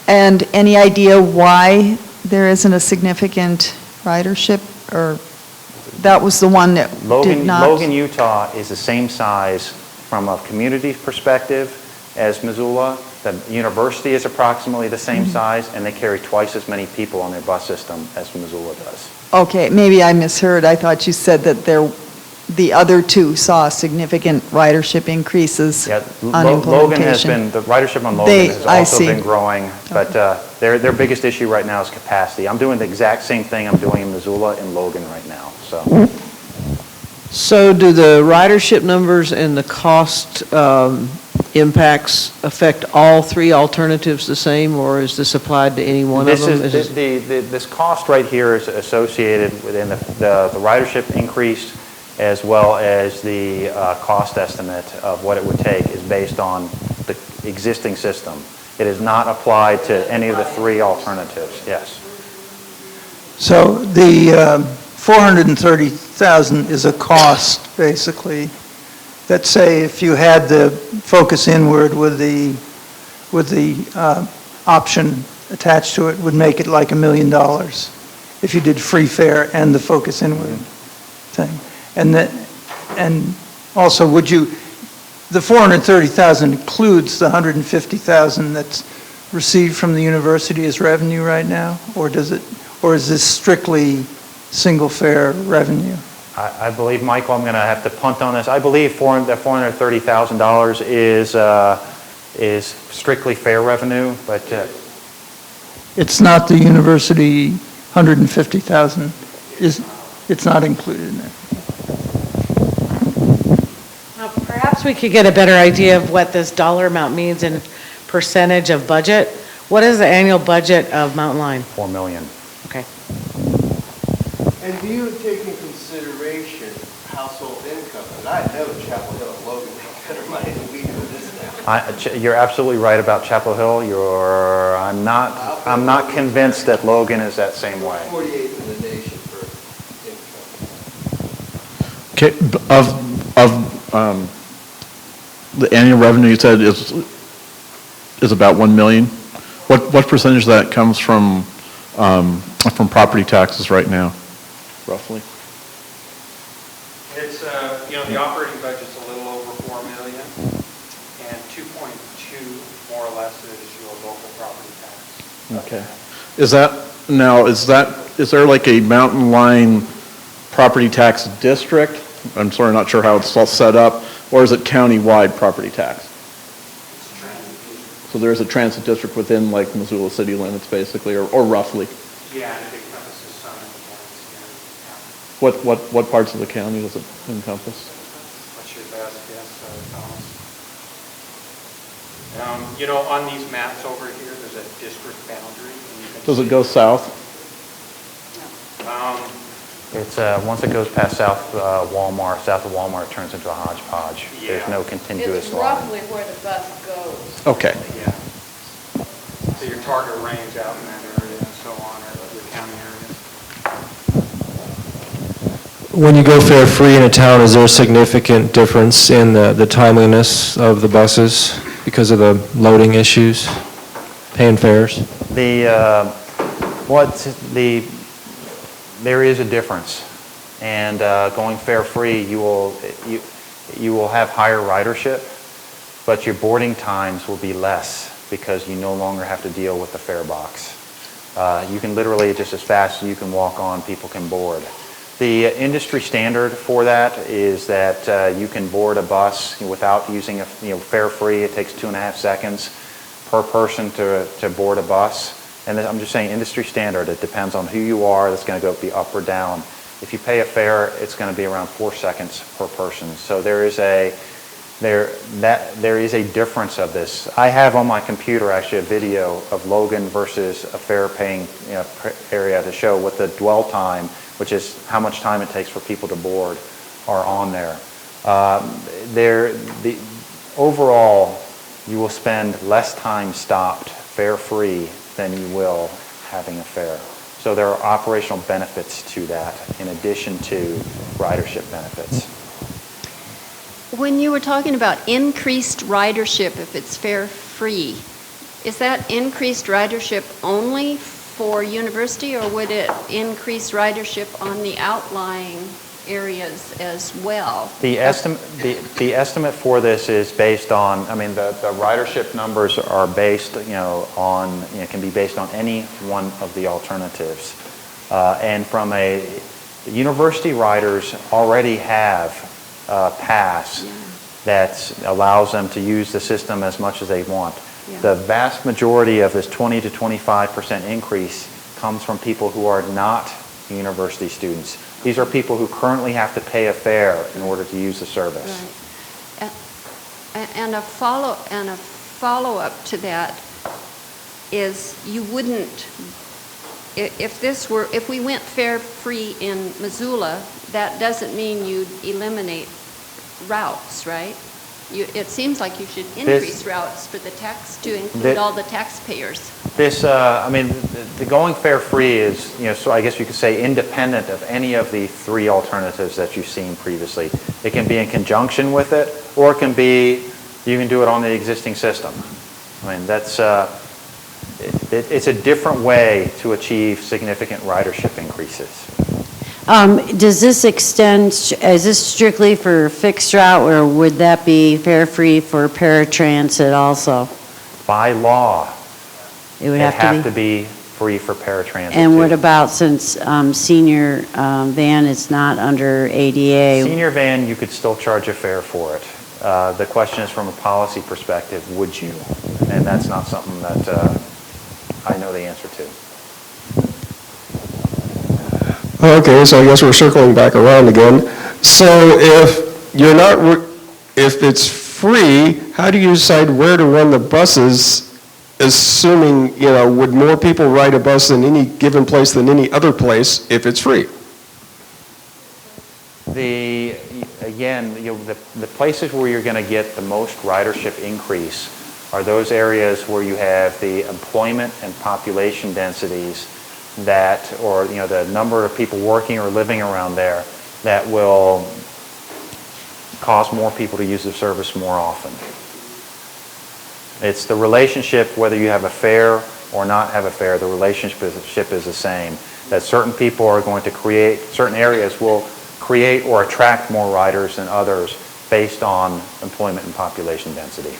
and any idea why there isn't a significant ridership, or that was the one that did not? Logan, Utah is the same size from a community perspective as Missoula. The university is approximately the same size, and they carry twice as many people on their bus system as Missoula does. Okay, maybe I misheard. I thought you said that the other two saw significant ridership increases on implementation. Logan has been, the ridership on Logan has also been growing, but their biggest issue right now is capacity. I'm doing the exact same thing I'm doing in Missoula and Logan right now, so. So do the ridership numbers and the cost impacts affect all three alternatives the same, or is this applied to any one of them? This cost right here is associated within the ridership increase, as well as the cost estimate of what it would take is based on the existing system. It is not applied to any of the three alternatives, yes. So the 430,000 is a cost, basically. Let's say if you had the focus inward with the option attached to it, would make it like $1 million if you did free fare and the focus inward thing. And also, the 430,000 includes the 150,000 that's received from the university as revenue right now, or is this strictly single fare revenue? I believe, Michael, I'm going to have to punt on this. I believe that $430,000 is strictly fare revenue, but It's not the university 150,000. It's not included in there. Perhaps we could get a better idea of what this dollar amount means in percentage of budget. What is the annual budget of Mountain Line? $4 million. Okay. And do you take in consideration household income? And I know Chapel Hill and Logan make better money than we do in this town. You're absolutely right about Chapel Hill. I'm not convinced that Logan is that same way. 48th in the nation for income. Okay, of the annual revenue you said is about 1 million. What percentage of that comes from property taxes right now, roughly? It's, the operating budget's a little over $4 million, and 2.2 more or less is your local property tax. Okay. Is there like a Mountain Line property tax district? I'm sorry, not sure how it's all set up, or is it county-wide property tax? So there is a transit district within like Missoula city limits basically, or roughly? Yeah, and it encompasses some of the counties here. What parts of the county does it encompass? What's your best guess, Thomas? On these maps over here, there's a district boundary. And you can Does it see- go south? It's once it goes past south of Walmart, it turns into a hodgepodge. There's no continuous It's line. roughly where the bus goes. Okay. Yeah. So your target range out in that area and so on are When you go fare-free in a town, is there a significant difference in the timeliness of the buses because of the loading issues, paying fares? There is a difference. And going fare-free, you will have higher ridership, but your boarding times will be less because you no longer have to deal with the fare box. You can literally, just as fast as you can walk on, people can board. The industry standard for that is that you can board a bus without using fare-free. It takes 2.5 seconds per person to board a bus. And I'm just saying industry standard. It depends on who you are. That's going to be up or down. If you pay a fare, it's going to be around 4 seconds per person. So there is a difference of this. I have on my computer actually a video of Logan versus a fare-paying area to show what the dwell time, which is how much time it takes for people to board, are on there. Overall, you will spend less time stopped fare-free than you will having a fare. So there are operational benefits to that in addition to ridership benefits. When you were talking about increased ridership if it's fare-free, is that increased ridership only for university, or would it increase ridership on the outlying areas as well? The estimate for this is based on, the ridership numbers are based, can be based on any one of the alternatives. And from university riders already have a pass that allows them to use the system as much as they want. The vast majority of this 20 to 25% increase comes from people who are not university students. These are people who currently have to pay a fare in order to use the service. Right. And a follow-up to that is you wouldn't, if we went fare-free in Missoula, that doesn't mean you'd eliminate routes, right? It seems like you should increase routes for the tax to include all the taxpayers. The going fare-free is, so I guess you could say independent of any of the 3 alternatives that you've seen previously. It can be in conjunction with it, or it can be, you can do it on the existing system. It's a different way to achieve significant ridership increases. Does this extend, is this strictly for fixed route, or would that be fare-free for paratransit also? By law, it would have to be free for paratransit. And what about since senior van is not under ADA? Senior van, you could still charge a fare for it. The question is from a policy perspective, would you? And that's not something that I know the answer to. Okay, so I guess we're circling back around again. So if it's free, how do you decide where to run the buses, assuming, would more people ride a bus in any given place than any other place if it's free? The places where you're going to get the most ridership increase are those areas where you have the employment and population densities the number of people working or living around there that will cause more people to use the service more often. It's the relationship, whether you have a fare or not have a fare, the relationship is the same. That certain people are going to create, certain areas will create or attract more riders than others based on employment and population density.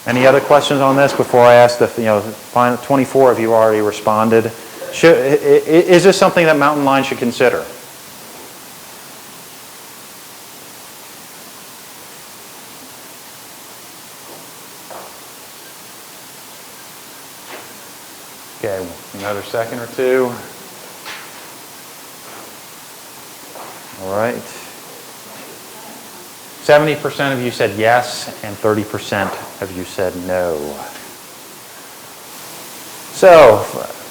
Any other questions on this before I ask the final 24 of you already responded? Is this something that Mountain Line should consider? Okay, another second or two. All right. 70% of you said yes, and 30% of you said no. So,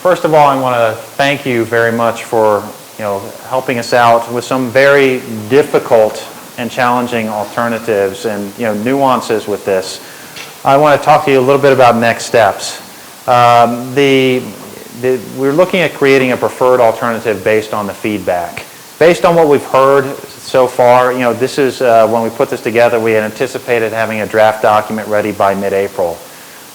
first of all, I want to thank you very much for helping us out with some very difficult and challenging alternatives and nuances with this. I want to talk to you a little bit about next steps. we're looking at creating a preferred alternative based on the feedback. Based on what we've heard so far, this is, when we put this together, we had anticipated having a draft document ready by mid-April.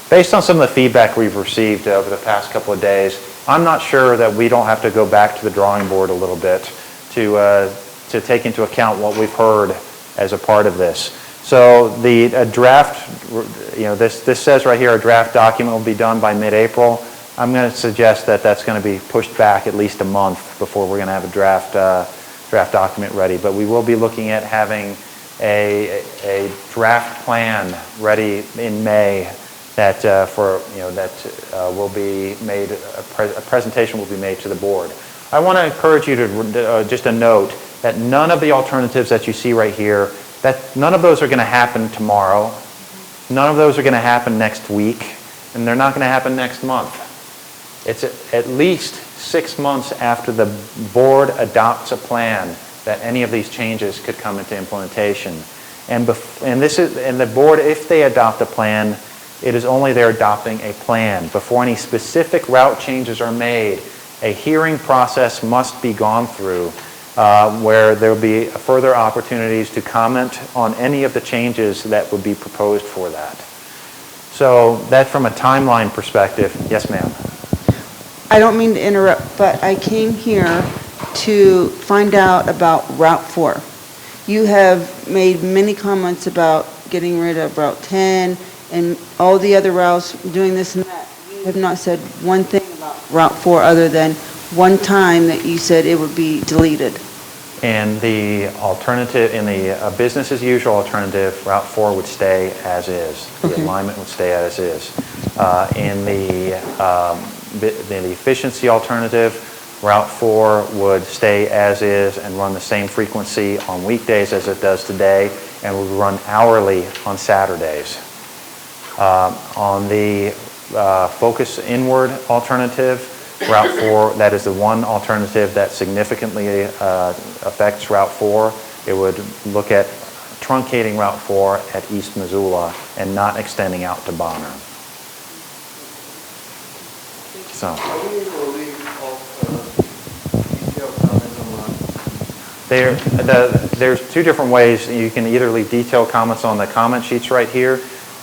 Based on some of the feedback we've received over the past couple of days, I'm not sure that we don't have to go back to the drawing board a little bit to take into account what we've heard as a part of this. So the draft, this says right here, a draft document will be done by mid-April. I'm going to suggest that that's going to be pushed back at least a month before we're going to have a draft document ready. But we will be looking at having a draft plan ready in May that will be made. A presentation will be made to the board. I want to encourage you to just a note that none of the alternatives that you see right here, that none of those are going to happen tomorrow. None of those are going to happen next week, and they're not going to happen next month. It's at least 6 months after the board adopts a plan that any of these changes could come into implementation. And the board, if they adopt a plan, it is only they're adopting a plan. Before any specific route changes are made, a hearing process must be gone through where there will be further opportunities to comment on any of the changes that would be proposed for that. So that from a timeline perspective, yes ma'am. I don't mean to interrupt, but I came here to find out about Route 4. You have made many comments about getting rid of Route 10 and all the other routes, doing this and that. You have not said one thing about Route 4 other than one time that you said it would be deleted. And the alternative, in the business as usual alternative, Route 4 would stay as is. The alignment would stay as is. In the efficiency alternative, Route 4 would stay as is and run the same frequency on weekdays as it does today, and would run hourly on Saturdays. On the focus inward alternative, Route 4, that is the one alternative that significantly affects Route 4. It would look at truncating Route 4 at East Missoula and not extending out to Bonner. So. Are we able to leave detailed comments online? There's two different ways. You can either leave detailed comments on the comment sheets right here.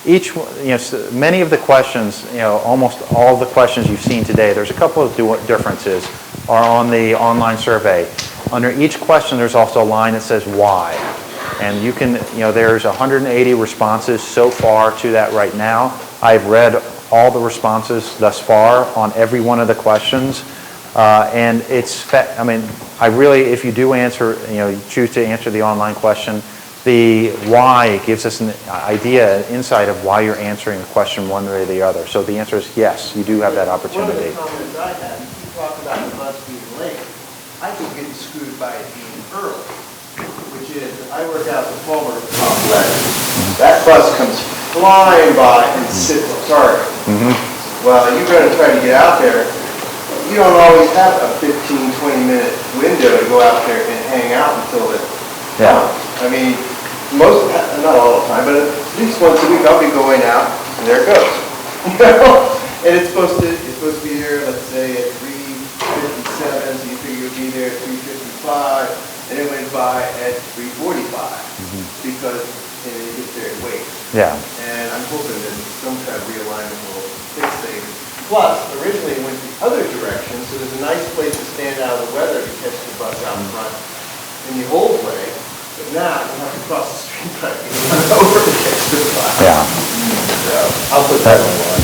Many of the questions, almost all the questions you've seen today, there's a couple of differences, are on the online survey. Under each question, there's also a line that says why. And you can, there's 180 responses so far to that right now. I've read all the responses thus far on every one of the questions. And I really, if you do answer, choose to answer the online question, the why gives us an idea, insight of why you're answering the question one way or the other. So the answer is yes, you do have that opportunity. One of the comments I had, you talk about the bus being late. I think getting screwed by it being early, which is, I work out the Palmer complex. That bus comes flying by and sits, Well, you're going to try to get out there. You don't always have a 15, 20-minute window to go out there and hang out until it comes. I mean, not all the time, but at least once a week I'll be going out, and there it goes. And it's supposed to be there, let's say, at 3:57, so you figure you'll be there at 3:55, and it went by at 3:45, because you get there and wait. Yeah. And I'm hoping that some kind of realignment will fix things. Plus, originally it went the other direction, so there's a nice place to stand out of the weather to catch the bus out front in the old way. But now you have to cross the street back and over to catch the bus. Yeah. So I'll put that on.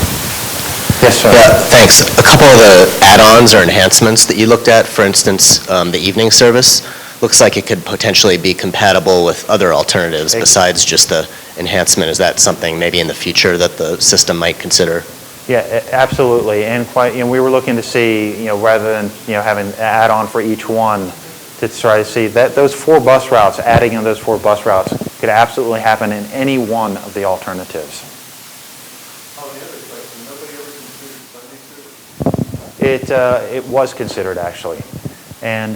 Yes, sir. Yeah, thanks. A couple of the add-ons or enhancements that you looked at, for instance, the evening service, looks like it could potentially be compatible with other alternatives besides just the enhancement. Is that something maybe in the future that the system might consider? Yeah, absolutely. And we were looking to see, rather than having an add-on for each one, to try to see that those 4 bus routes, adding in those 4 bus routes, could absolutely happen in any one of the alternatives. Oh, the other question, nobody ever considered Sunday service? It was considered, actually. And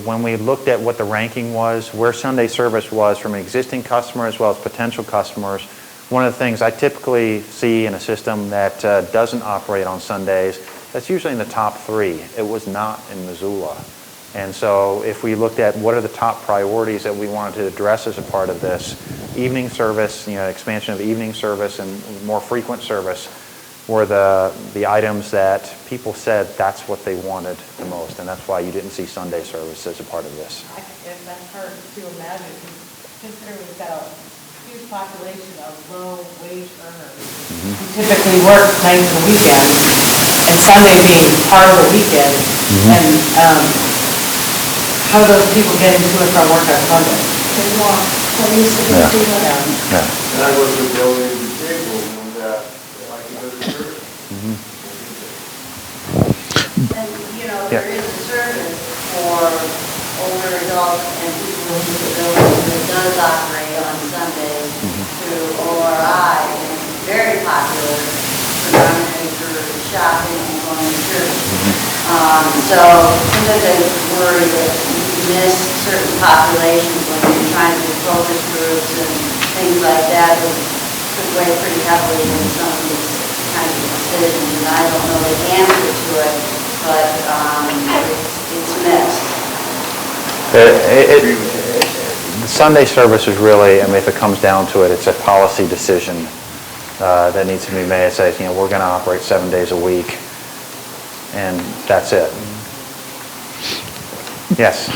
when we looked at what the ranking was, where Sunday service was from an existing customer as well as potential customers, one of the things I typically see in a system that doesn't operate on Sundays that's usually in the top 3. It was not in Missoula. And so if we looked at what are the top priorities that we wanted to address as a part of this, evening service, expansion of evening service and more frequent service were the items that people said that's what they wanted the most, and that's why you didn't see Sunday service as a part of this. That's hard to imagine, considering we've got a huge population of low-wage earners who typically work nights and weekends, and Sunday being part of the weekend, and how do those people get into and from work on Sunday? They walk. Yeah. And I work with elderly disabled, and they like to go to church. And, there is a service for older adults and people with disabilities that does operate on Sundays through ORI, and it's very popular predominantly for shopping and going to church. So sometimes I worry that you miss certain populations when you're trying to do focus groups and things like that could weigh pretty heavily in some of these kinds of decisions. And I don't know the answer to it, but it's mixed. The Sunday service is really, if it comes down to it, it's a policy decision that needs to be made. It says, we're going to operate 7 days a week, and that's it. Yes?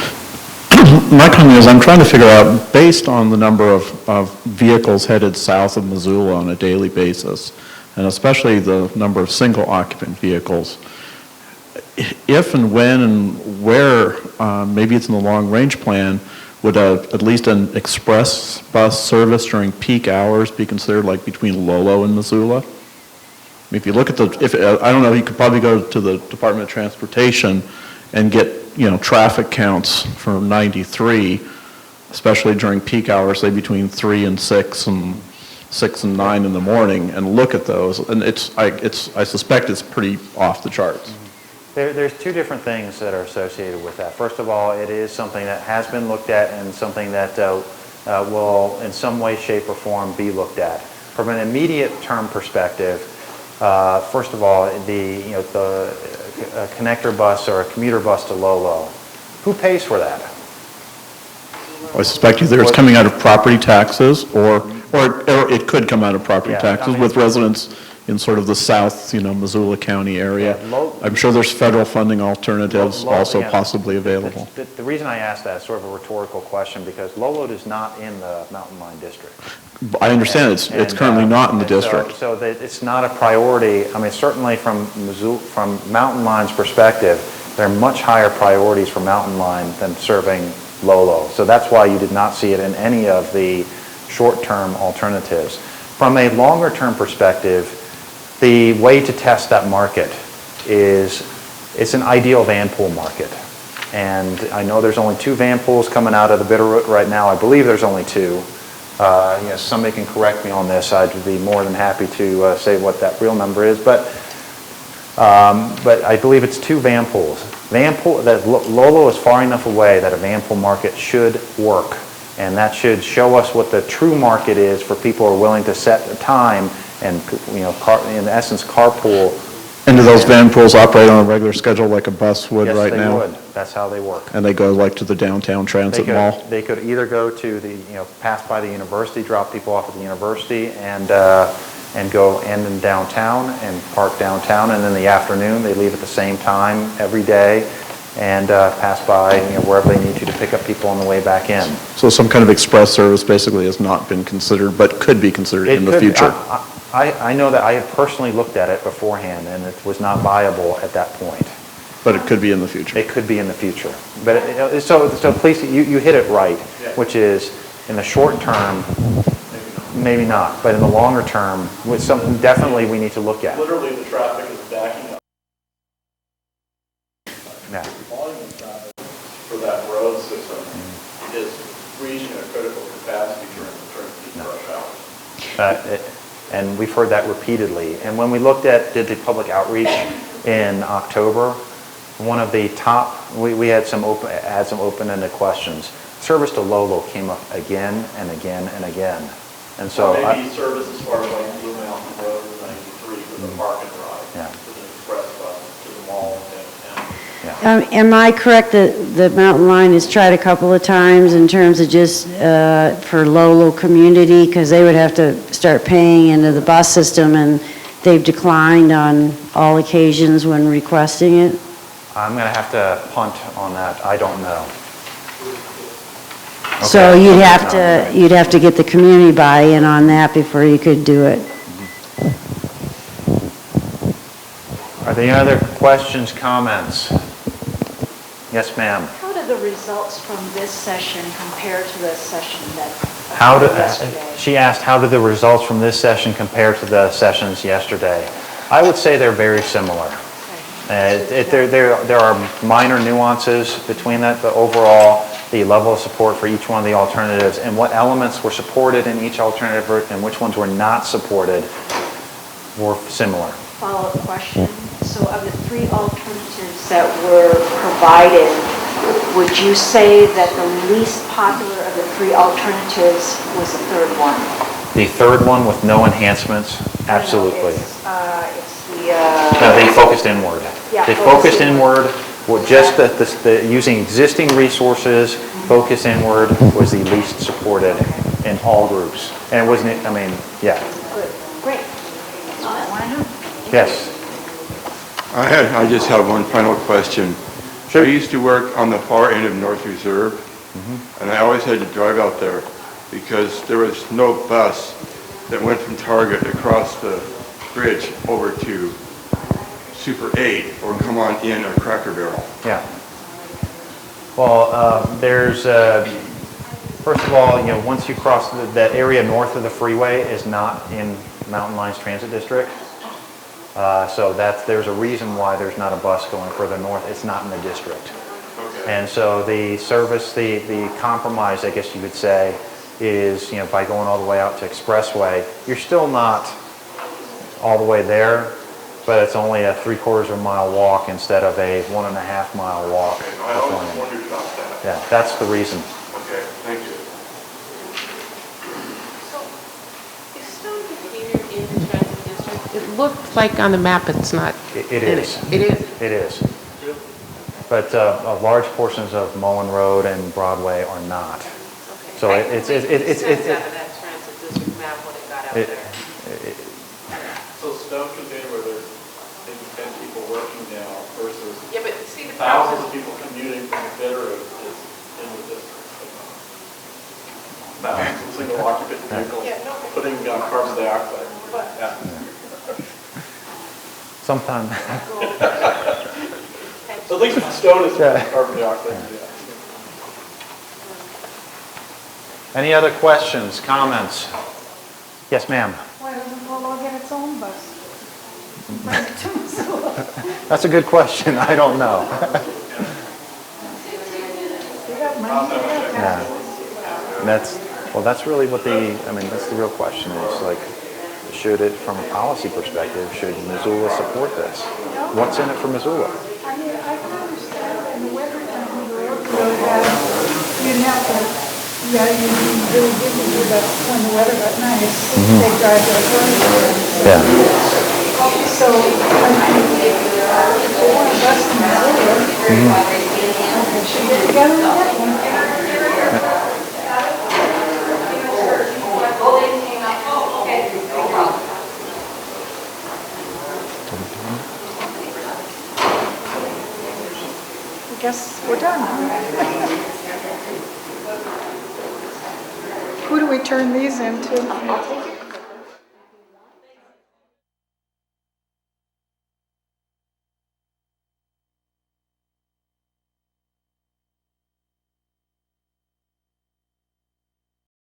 My comment is I'm trying to figure out, based on the number of vehicles headed south of Missoula on a daily basis, and especially the number of single occupant vehicles, if and when and where, maybe it's in the long-range plan, would at least an express bus service during peak hours be considered like between Lolo and Missoula? If you look at I don't know, you could probably go to the Department of Transportation and get, traffic counts for 93, especially during peak hours, say between 3 and 6 and 6 and 9 in the morning, and look at those, and I suspect it's pretty off the charts. There's two different things that are associated with that. First of all, it is something that has been looked at and something that will in some way, shape, or form be looked at. From an immediate term perspective, first of all, the connector bus or a commuter bus to Lolo, who pays for that? I suspect either it's coming out of property taxes or it could come out of property taxes with residents in sort of the south, Missoula County area. I'm sure there's federal funding alternatives also possibly available. The reason I ask that is sort of a rhetorical question because Lolo is not in the Mountain Line District. I understand it's currently not in the district. So it's not a priority. Certainly from Mountain Line's perspective, there are much higher priorities for Mountain Line than serving Lolo. So that's why you did not see it in any of the short-term alternatives. From a longer-term perspective, the way to test that market is it's an ideal van pool market. And I know there's only 2 van pools coming out of the Bitterroot right now. I believe there's only 2. Somebody can correct me on this. I'd be more than happy to say what that real number is. But I believe it's 2 van pools. Lolo is far enough away that a van pool market should work. And that should show us what the true market is for people who are willing to set a time and, in essence, carpool. And do those van pools operate on a regular schedule like a bus would right now? Yes, they would. That's how they work. And they go like to the downtown transit mall? They could either go to the, pass by the university, drop people off at the university, and go end in downtown and park downtown. And in the afternoon, they leave at the same time every day and pass by wherever they need to pick up people on the way back in. So some kind of express service basically has not been considered, but could be considered in the future. I know that I have personally looked at it beforehand, and it was not viable at that point. But it could be in the future. It could be in the future. But so please, you hit it right, which is in the short term, maybe not, but in the longer term, with something definitely we need to look at. Literally, the traffic is backing up. Yeah. The volume of traffic for that road system is reaching a critical capacity during peak rush hours. And we've heard that repeatedly. And when we did the public outreach in October, one of the top, we had some open-ended questions. Service to Lolo came up again and again and again. And so maybe service as far as like Blue Mountain Road 93 for the park and ride. Yeah. With an express bus to Am I correct that the Mountain Line has tried a couple of times in terms of just for Lolo community? Because they would have to start paying into the bus system, and they've declined on all occasions when requesting it? I'm going to have to punt on that. I don't know. So you'd have to get the community buy-in on that before you could do it. Are there any other questions, comments? Yes, ma'am. How do the results from this session compare to the session that yesterday? She asked, how do the results from this session compare to the sessions yesterday? I would say they're very similar. There are minor nuances between that, but overall, the level of support for each one of the alternatives and what elements were supported in each alternative and which ones were not supported were similar. Follow-up question. So of the 3 alternatives that were provided, would you say that the least popular of the 3 alternatives was the third one? The third one with no enhancements? Absolutely. It's the... No, they focused inward. Yeah, They focused inward. Well, just using existing resources, focus inward was the least supported in all groups. And it wasn't, I mean, yeah. Good. Great. That's all I want to know. Yes. I just have one final question. I used to work on the far end of North Reserve, and I always had to drive out there because there was no bus that went from Target across the bridge over to Super 8 or come on in a Cracker Barrel. Yeah. Well, there's, first of all, once you cross that area north of the freeway is not in Mountain Line's Transit District. So there's a reason why there's not a bus going further north. It's not in the district. Okay. And so the service, the compromise, I guess you could say, is, by going all the way out to Expressway, you're still not all the way there, but it's only a 3/4 of a mile walk instead of a 1.5 mile walk. Okay, I always wondered about that. Yeah, that's the reason. Okay, thank you. Is Stone Container in the transit district? It looked like on the map it's not. It is. It is? It is. But large portions of Mullen Road and Broadway are not. So it's out of that transit district map when it got out there. So Stone Container, where there's maybe 10 people working now versus Yeah, but see the thousands problem of people commuting from the Bitterroot is in the district. Thousands of single occupant vehicles putting carbon dioxide. Yeah. Sometime. So at least Stone is carbon dioxide. Yeah. Any other questions, comments? Yes, ma'am. Why doesn't Lolo get its own bus? Bring it to Missoula. That's a good question. I don't know. They got money. Yeah. And that's really what that's the real question is, like, should it, from a policy perspective, should Missoula support this? What's in it for Missoula? I mean, I can understand in the winter time when the roads are really bad, you'd have to, you'd be really busy with that when the weather got nice. They drive their furniture. Yeah. So, I mean, if they want a bus in Missoula, they should get together and get one. I guess we're done. Who do we turn these into?